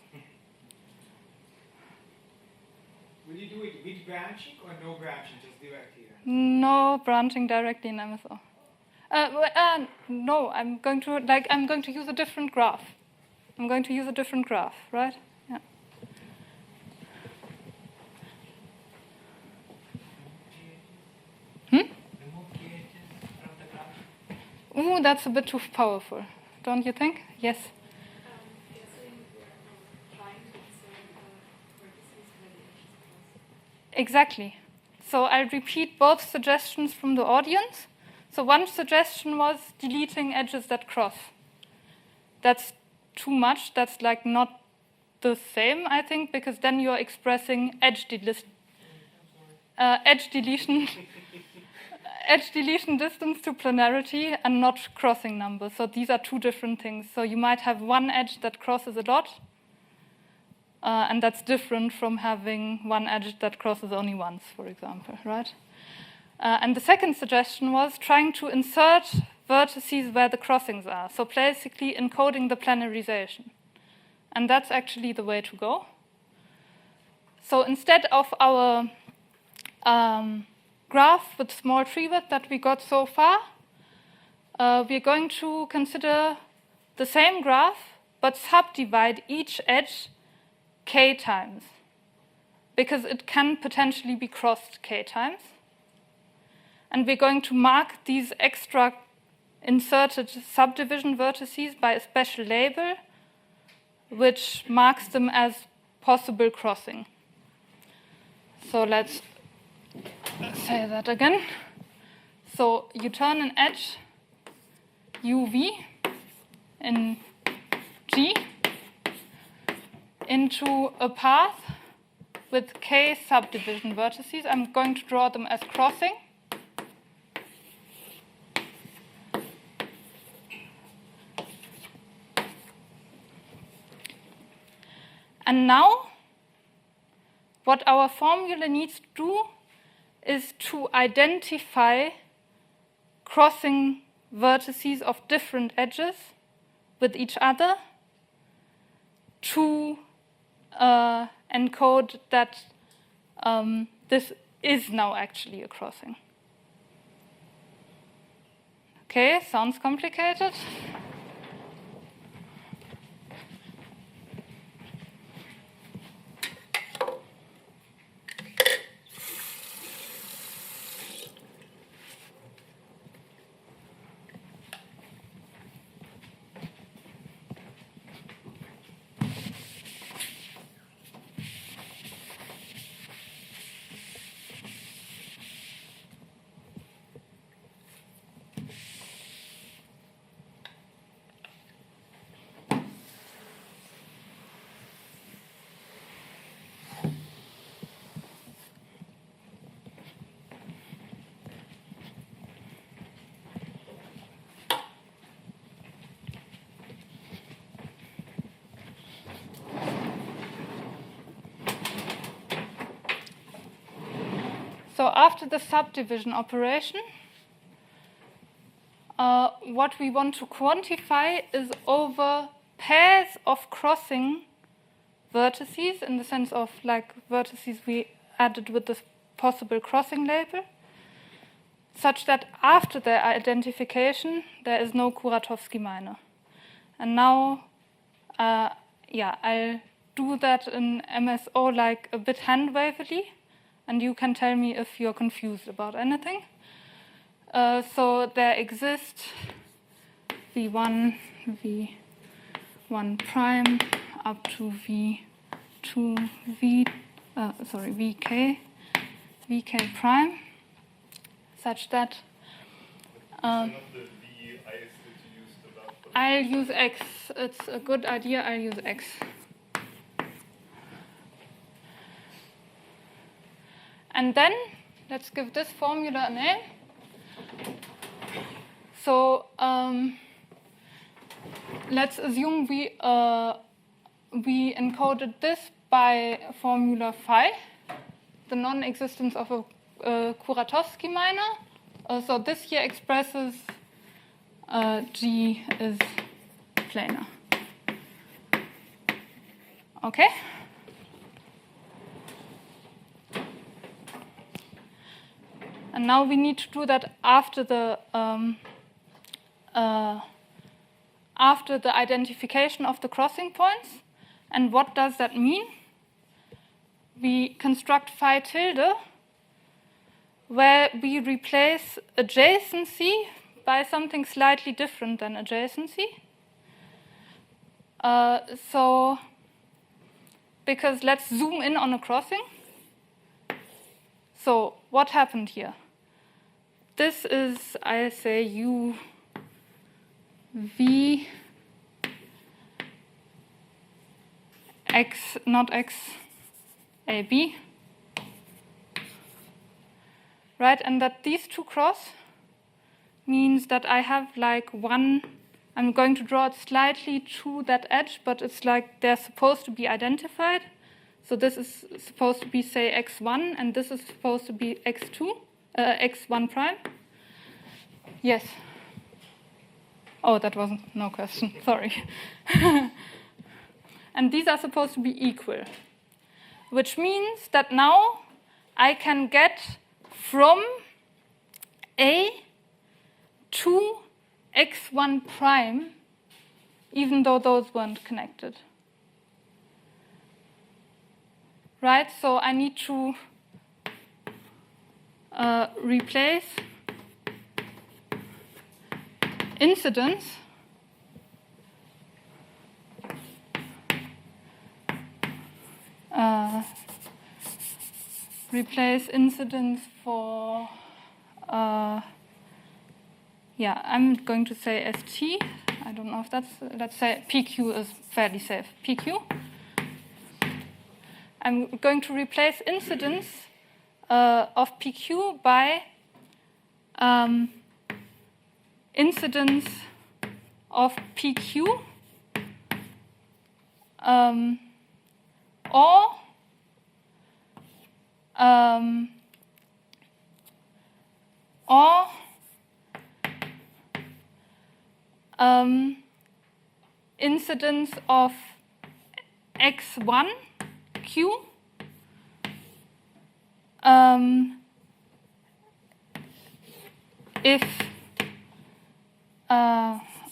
Will you do it with branching or no branching, just directly? No branching directly in MSO. No, I'm going to use a different graph. I'm going to use a different graph, right? Yeah. Ooh, that's a bit too powerful, don't you think? Yes. Exactly. So I'll repeat both suggestions from the audience. So one suggestion was deleting edges that cross. That's too much. That's like not the same, I think, because then you're expressing edge deletion distance to planarity and not crossing number. So these are two different things. So you might have one edge that crosses a lot, and that's different from having one edge that crosses only once, for example, right? And the second suggestion was trying to insert vertices where the crossings are. So basically encoding the planarization. And that's actually the way to go. So instead of our graph with small tree width that we got so far, we're going to consider the same graph, but subdivide each edge k times, because it can potentially be crossed k times. And we're going to mark these extra inserted subdivision vertices by a special label, which marks them as possible crossing. So let's say that again. So you turn an edge UV in G into a path with k subdivision vertices. I'm going to draw them as crossing. And now, what our formula needs to do is to identify crossing vertices of different edges with each other to encode that this is now actually a crossing. Okay, sounds complicated. So after the subdivision operation, what we want to quantify is over pairs of crossing vertices, in the sense of like vertices we added with this possible crossing label, such that after their identification, there is no Kuratowski-Meine. And now, I'll do that in MSO like a bit hand-wavily, and you can tell me if you're confused about anything. So there exist V1, V1 prime up to V2, VK prime, such that Not the VIs that you used above. I'll use X. It's a good idea, I'll use X. And then, let's give this formula a name. So, let's assume we encoded this by formula phi, the non-existence of a Kuratowski-Meine. So this here expresses G is planar. Okay? And now we need to do that after the identification of the crossing points. And what does that mean? We construct phi tilde, where we replace adjacency by something slightly different than adjacency. So, because let's zoom in on a crossing. So, what happened here? This is, I say, U V X, not X, A, B. Right, and that these two cross means that I have like one, I'm going to draw it slightly to that edge, but it's like they're supposed to be identified. So this is supposed to be, say, x1, and this is supposed to be x2, x1 prime. Yes. Oh, that wasn't no question. Sorry. And these are supposed to be equal, which means that now I can get from A to x1 prime, even though those weren't connected. Right, so I need to replace incidence for I'm going to say ST. I don't know if that's, let's say PQ is fairly safe. PQ. I'm going to replace incidence of PQ by incidence of PQ or incidence of x1 q if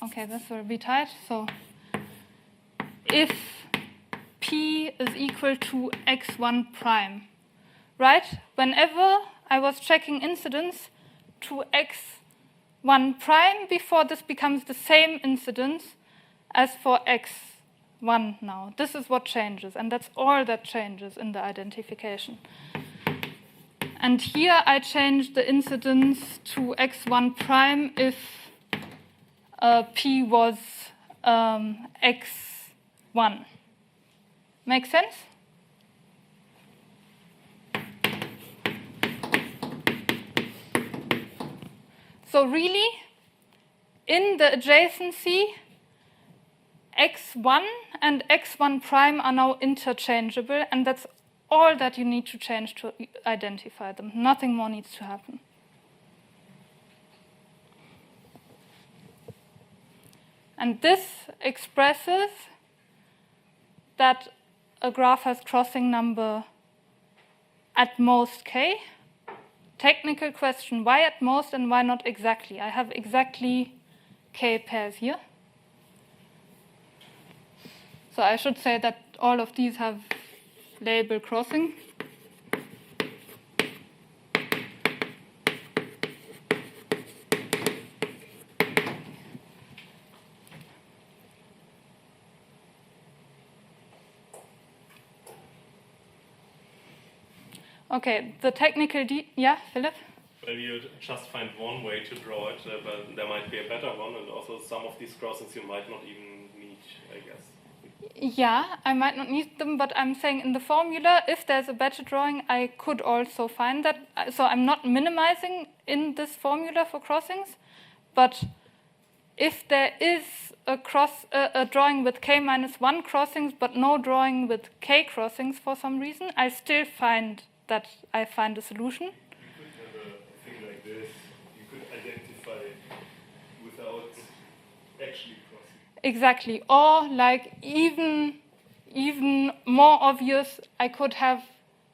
okay, this will be tight. So if p is equal to x1 prime, right? Whenever I was checking incidence to x1 prime before, this becomes the same incidence as for x1 now. This is what changes, and that's all that changes in the identification. And here I change the incidence to x1 prime if p was x1. Make sense? So really, in the adjacency, x1 and x1 prime are now interchangeable, and that's all that you need to change to identify them. Nothing more needs to happen. And this expresses that a graph has crossing number at most k. Technical question, why at most and why not exactly? I have exactly k pairs here. So I should say that all of these have label crossing. Okay, the technical yeah, Philip? Well, you just find one way to draw it, but there might be a better one, and also some of these crossings you might not even need, I guess. Yeah, I might not need them, but I'm saying in the formula, if there's a better drawing, I could also find that. So I'm not minimizing in this formula for crossings, but if there is a drawing with k minus 1 crossings, but no drawing with k crossings for some reason, I still find that I find a solution. You could have a thing like this. You could identify without actually crossing. Exactly. Or like even more obvious, I could have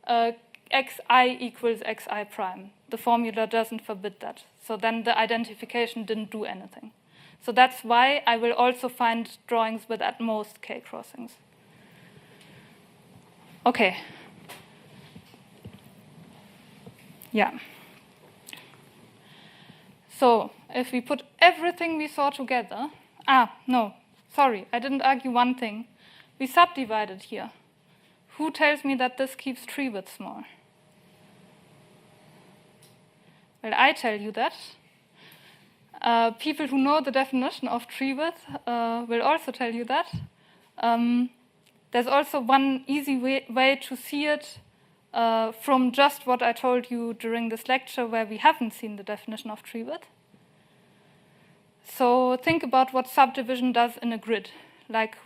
xi equals xi prime. The formula doesn't forbid that. So then the identification didn't do anything. So that's why I will also find drawings with at most k crossings. Okay. Yeah. So if we put everything we saw together, no, sorry, I didn't argue one thing. We subdivided here. Who tells me that this keeps tree width small? Well, I tell you that. People who know the definition of tree width will also tell you that. There's also one easy way to see it from just what I told you during this lecture, where we haven't seen the definition of tree width. So think about what subdivision does in a grid. Like,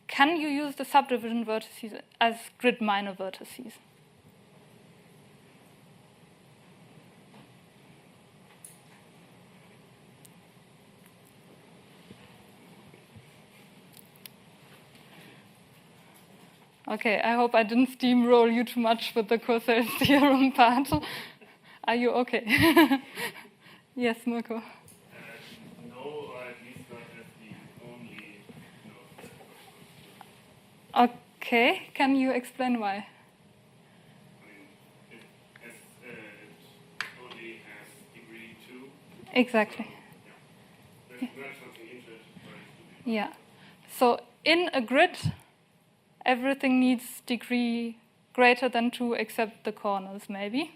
can you use the subdivision vertices as grid minor vertices? Okay, I hope I didn't steamroll you too much with the Courcelles theorem part. Are you okay? Yes, Mirko. No, or at least not as the only node. Okay, can you explain why? I mean, it only has degree 2. Exactly. So, yeah. There's not something interesting for it to be. Yeah. So in a grid, everything needs degree greater than 2 except the corners, maybe.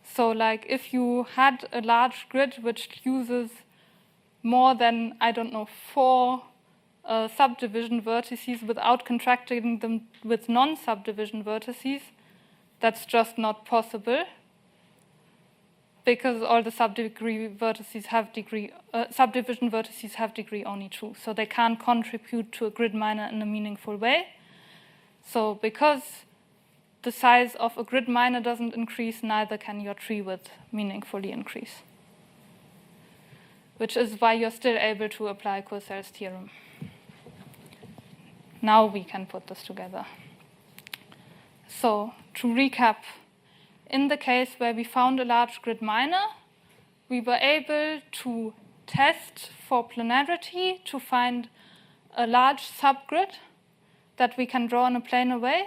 So like if you had a large grid which uses more than, I don't know, 4 subdivision vertices without contracting them with non-subdivision vertices, that's just not possible, because all the subdivision vertices have degree only 2, so they can't contribute to a grid minor in a meaningful way. So because the size of a grid minor doesn't increase, neither can your tree width meaningfully increase, which is why you're still able to apply Courcell's theorem. Now we can put this together. So to recap, in the case where we found a large grid minor, we were able to test for planarity to find a large subgrid that we can draw in a planar way,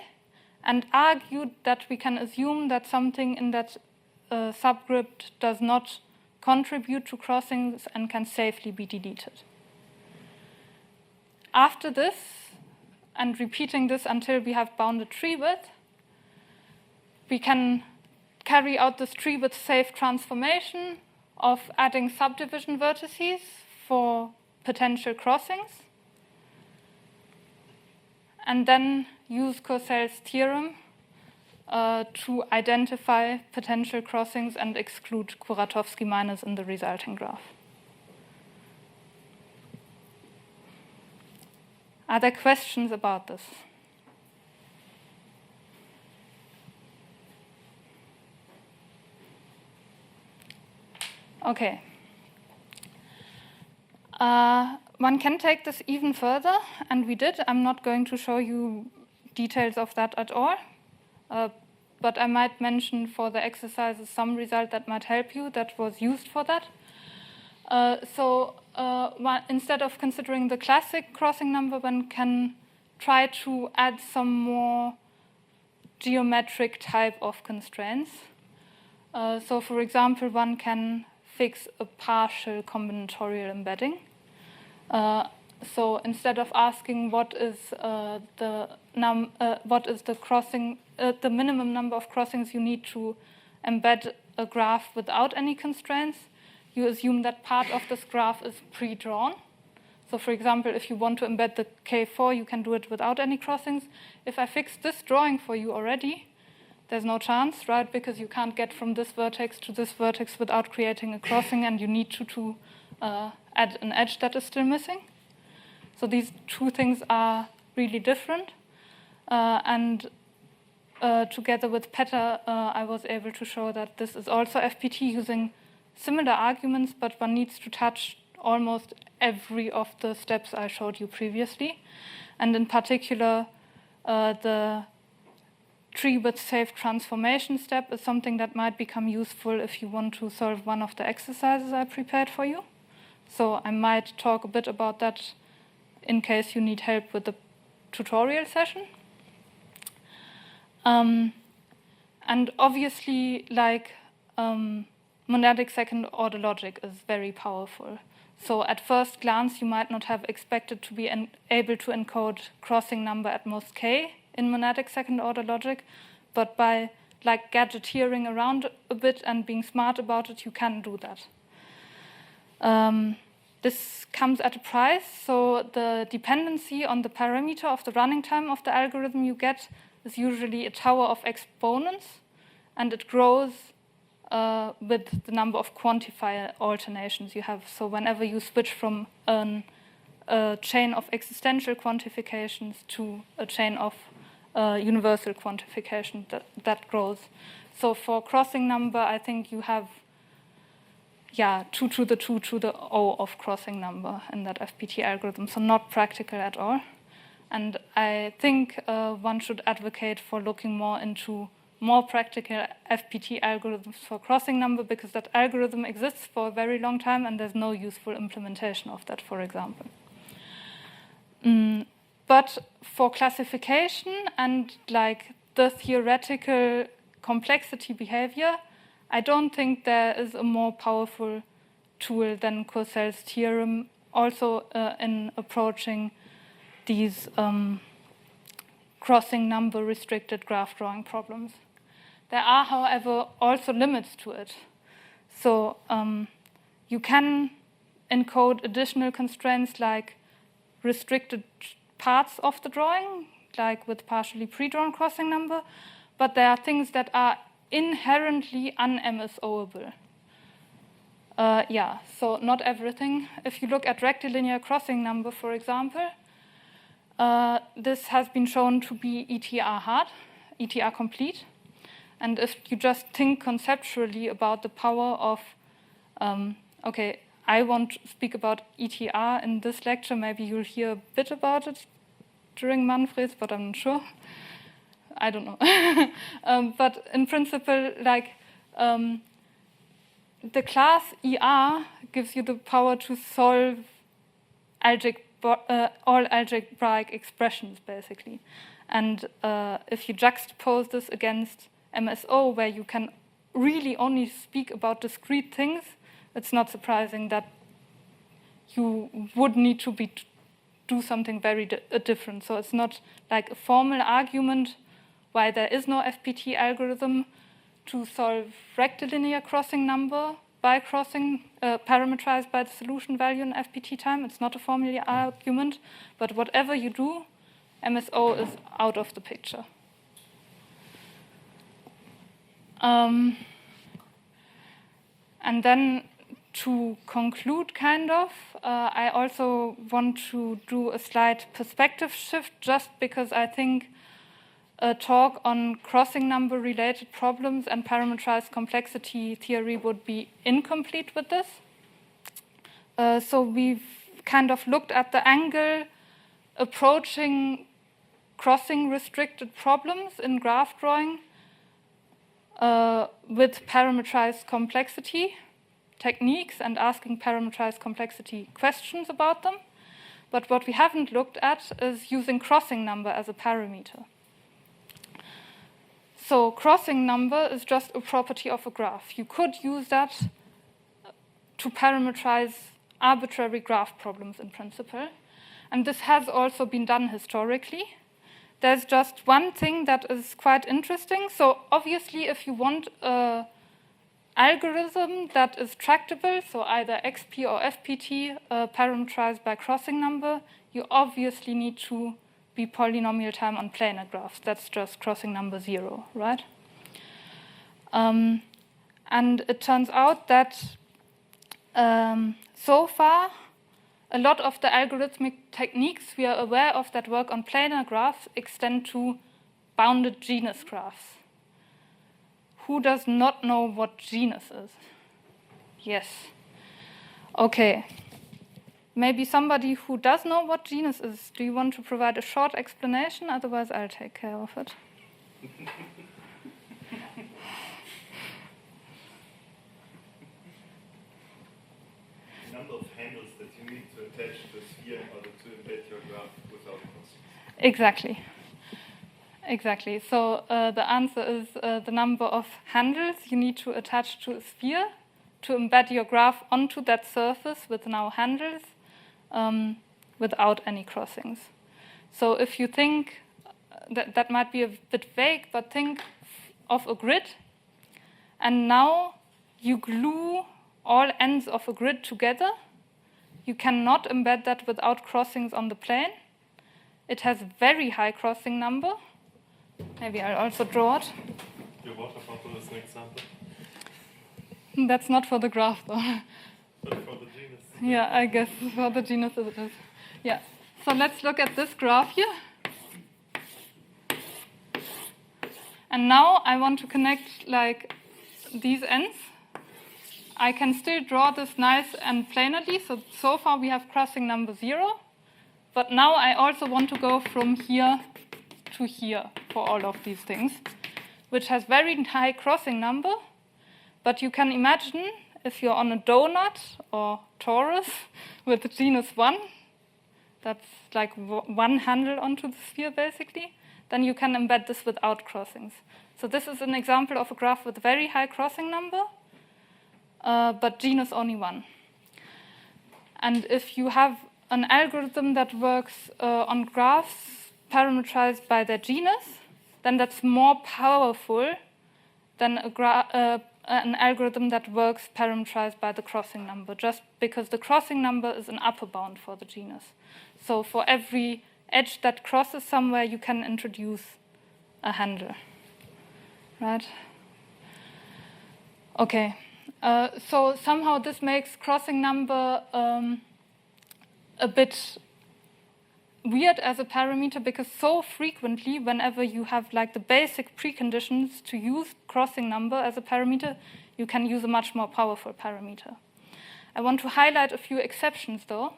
and argued that we can assume that something in that subgrid does not contribute to crossings and can safely be deleted. After this, and repeating this until we have bounded tree width, we can carry out this tree width safe transformation of adding subdivision vertices for potential crossings, and then use Courcell's theorem to identify potential crossings and exclude Kuratowski minors in the resulting graph. Are there questions about this? Okay. One can take this even further, and we did. I'm not going to show you details of that at all, but I might mention for the exercises some result that might help you that was used for that. Instead of considering the classic crossing number, one can try to add some more geometric type of constraints. So for example, one can fix a partial combinatorial embedding. So instead of asking what is the minimum number of crossings you need to embed a graph without any constraints, you assume that part of this graph is pre-drawn. So for example, if you want to embed the K4, you can do it without any crossings. If I fix this drawing for you already, there's no chance, right? Because you can't get from this vertex to this vertex without creating a crossing, and you need to add an edge that is still missing. So these two things are really different. And together with Petter, I was able to show that this is also FPT using similar arguments, but one needs to touch almost every of the steps I showed you previously. And in particular, the tree width safe transformation step is something that might become useful if you want to solve one of the exercises I prepared for you. So I might talk a bit about that in case you need help with the tutorial session. And obviously, monadic second order logic is very powerful. So at first glance, you might not have expected to be able to encode crossing number at most k in monadic second order logic, but by gadgeteering around a bit and being smart about it, you can do that. This comes at a price. So the dependency on the parameter of the running time of the algorithm you get is usually a tower of exponents, and it grows with the number of quantifier alternations you have. So whenever you switch from a chain of existential quantifications to a chain of universal quantification, that grows. So for crossing number, I think you have 2 to the 2 to the O of crossing number in that FPT algorithm, so not practical at all. And I think one should advocate for looking more into more practical FPT algorithms for crossing number, because that algorithm exists for a very long time and there's no useful implementation of that, for example. But for classification and the theoretical complexity behavior, I don't think there is a more powerful tool than Courcell's theorem, also in approaching these crossing number restricted graph drawing problems. There are, however, also limits to it. So you can encode additional constraints like restricted parts of the drawing, like with partially pre-drawn crossing number, but there are things that are inherently un-MSO-able. So not everything. If you look at rectilinear crossing number, for example, this has been shown to be ETR hard, ETR complete. And if you just think conceptually about the power of, okay, I want to speak about ETR in this lecture. Maybe you'll hear a bit about it during Manfred's, but I'm not sure. I don't know. But in principle, like, the class ER gives you the power to solve all algebraic expressions, basically. And if you juxtapose this against MSO, where you can really only speak about discrete things, it's not surprising that you would need to do something very different. So it's not like a formal argument why there is no FPT algorithm to solve rectilinear crossing number by crossing parameterized by the solution value in FPT time. It's not a formal argument, but whatever you do, MSO is out of the picture. And then to conclude, kind of, I also want to do a slight perspective shift, just because I think a talk on crossing number related problems and parameterized complexity theory would be incomplete with this. So we've kind of looked at the angle approaching crossing restricted problems in graph drawing with parameterized complexity techniques and asking parameterized complexity questions about them. But what we haven't looked at is using crossing number as a parameter. So crossing number is just a property of a graph. You could use that to parameterize arbitrary graph problems in principle. And this has also been done historically. There's just one thing that is quite interesting. So obviously, if you want an algorithm that is tractable, so either XP or FPT, parameterized by crossing number, you obviously need to be polynomial time on planar graphs. That's just crossing number 0, right? And it turns out that so far, a lot of the algorithmic techniques we are aware of that work on planar graphs extend to bounded genus graphs. Who does not know what genus is? Yes. Okay. Maybe somebody who does know what genus is. Do you want to provide a short explanation? Otherwise, I'll take care of it. The number of handles that you need to attach to a sphere in order to embed your graph without crossing. Exactly. Exactly. So the answer is the number of handles you need to attach to a sphere to embed your graph onto that surface with now handles without any crossings. So if you think, that might be a bit vague, but think of a grid, and now you glue all ends of a grid together. You cannot embed that without crossings on the plane. It has very high crossing number. Maybe I'll also draw it. Your water bottle is an example. That's not for the graph, though. But for the genus. Yeah, I guess for the genus it is. Yeah. So let's look at this graph here. And now I want to connect like these ends. I can still draw this nice and planarly. So far we have crossing number 0. But now I also want to go from here to here for all of these things, which has very high crossing number. But you can imagine if you're on a donut or torus with genus 1, that's like one handle onto the sphere basically, then you can embed this without crossings. So this is an example of a graph with very high crossing number, but genus only 1. And if you have an algorithm that works on graphs parameterized by their genus, then that's more powerful than an algorithm that works parameterized by the crossing number, just because the crossing number is an upper bound for the genus. So for every edge that crosses somewhere, you can introduce a handle, right? Okay, so somehow this makes crossing number a bit weird as a parameter because so frequently, whenever you have like the basic preconditions to use crossing number as a parameter, you can use a much more powerful parameter. I want to highlight a few exceptions though.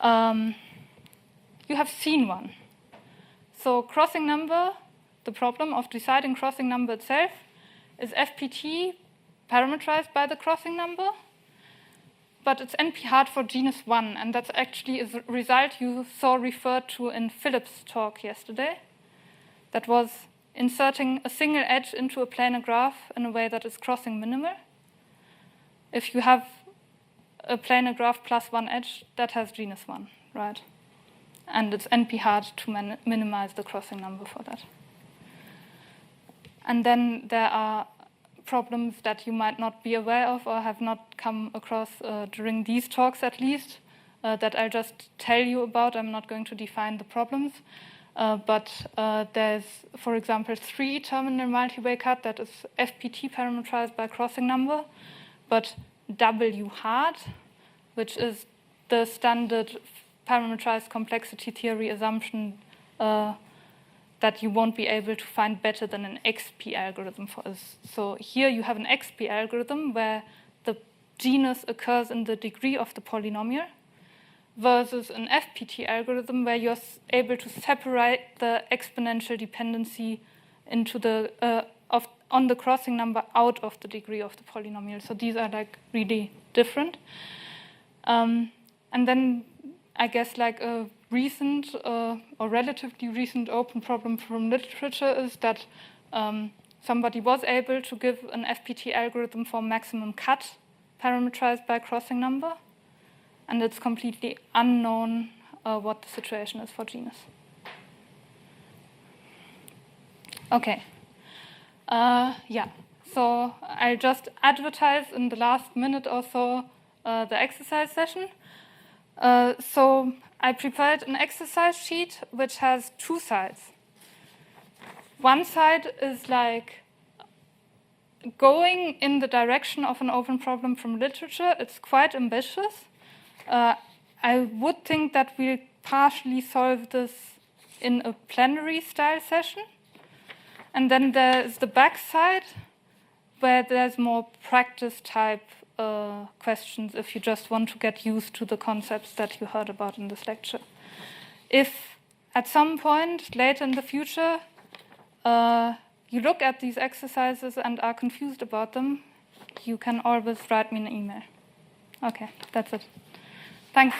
You have seen one. So crossing number, the problem of deciding crossing number itself, is FPT parameterized by the crossing number, but it's NP-hard for genus 1, and that's actually a result you saw referred to in Philip's talk yesterday. That was inserting a single edge into a planar graph in a way that is crossing minimal. If you have a planar graph plus one edge, that has genus 1, right? And it's NP-hard to minimize the crossing number for that. And then there are problems that you might not be aware of or have not come across during these talks at least, that I'll just tell you about. I'm not going to define the problems. But there's, for example, 3-terminal multi-way cut that is FPT parameterized by crossing number, but W hard, which is the standard parameterized complexity theory assumption that you won't be able to find better than an XP algorithm for us. So here you have an XP algorithm where the genus occurs in the degree of the polynomial versus an FPT algorithm where you're able to separate the exponential dependency into the on the crossing number out of the degree of the polynomial. So these are like really different. And then I guess like a recent or relatively recent open problem from literature is that somebody was able to give an FPT algorithm for maximum cut parameterized by crossing number, and it's completely unknown what the situation is for genus. Okay. Yeah, so I'll just advertise in the last minute or so the exercise session. So I prepared an exercise sheet which has 2 sides. One side is like going in the direction of an open problem from literature. It's quite ambitious. I would think that we'll partially solve this in a plenary style session. And then there's the back side where there's more practice type questions if you just want to get used to the concepts that you heard about in this lecture. If at some point later in the future you look at these exercises and are confused about them, you can always write me an email. Okay, that's it. Thanks.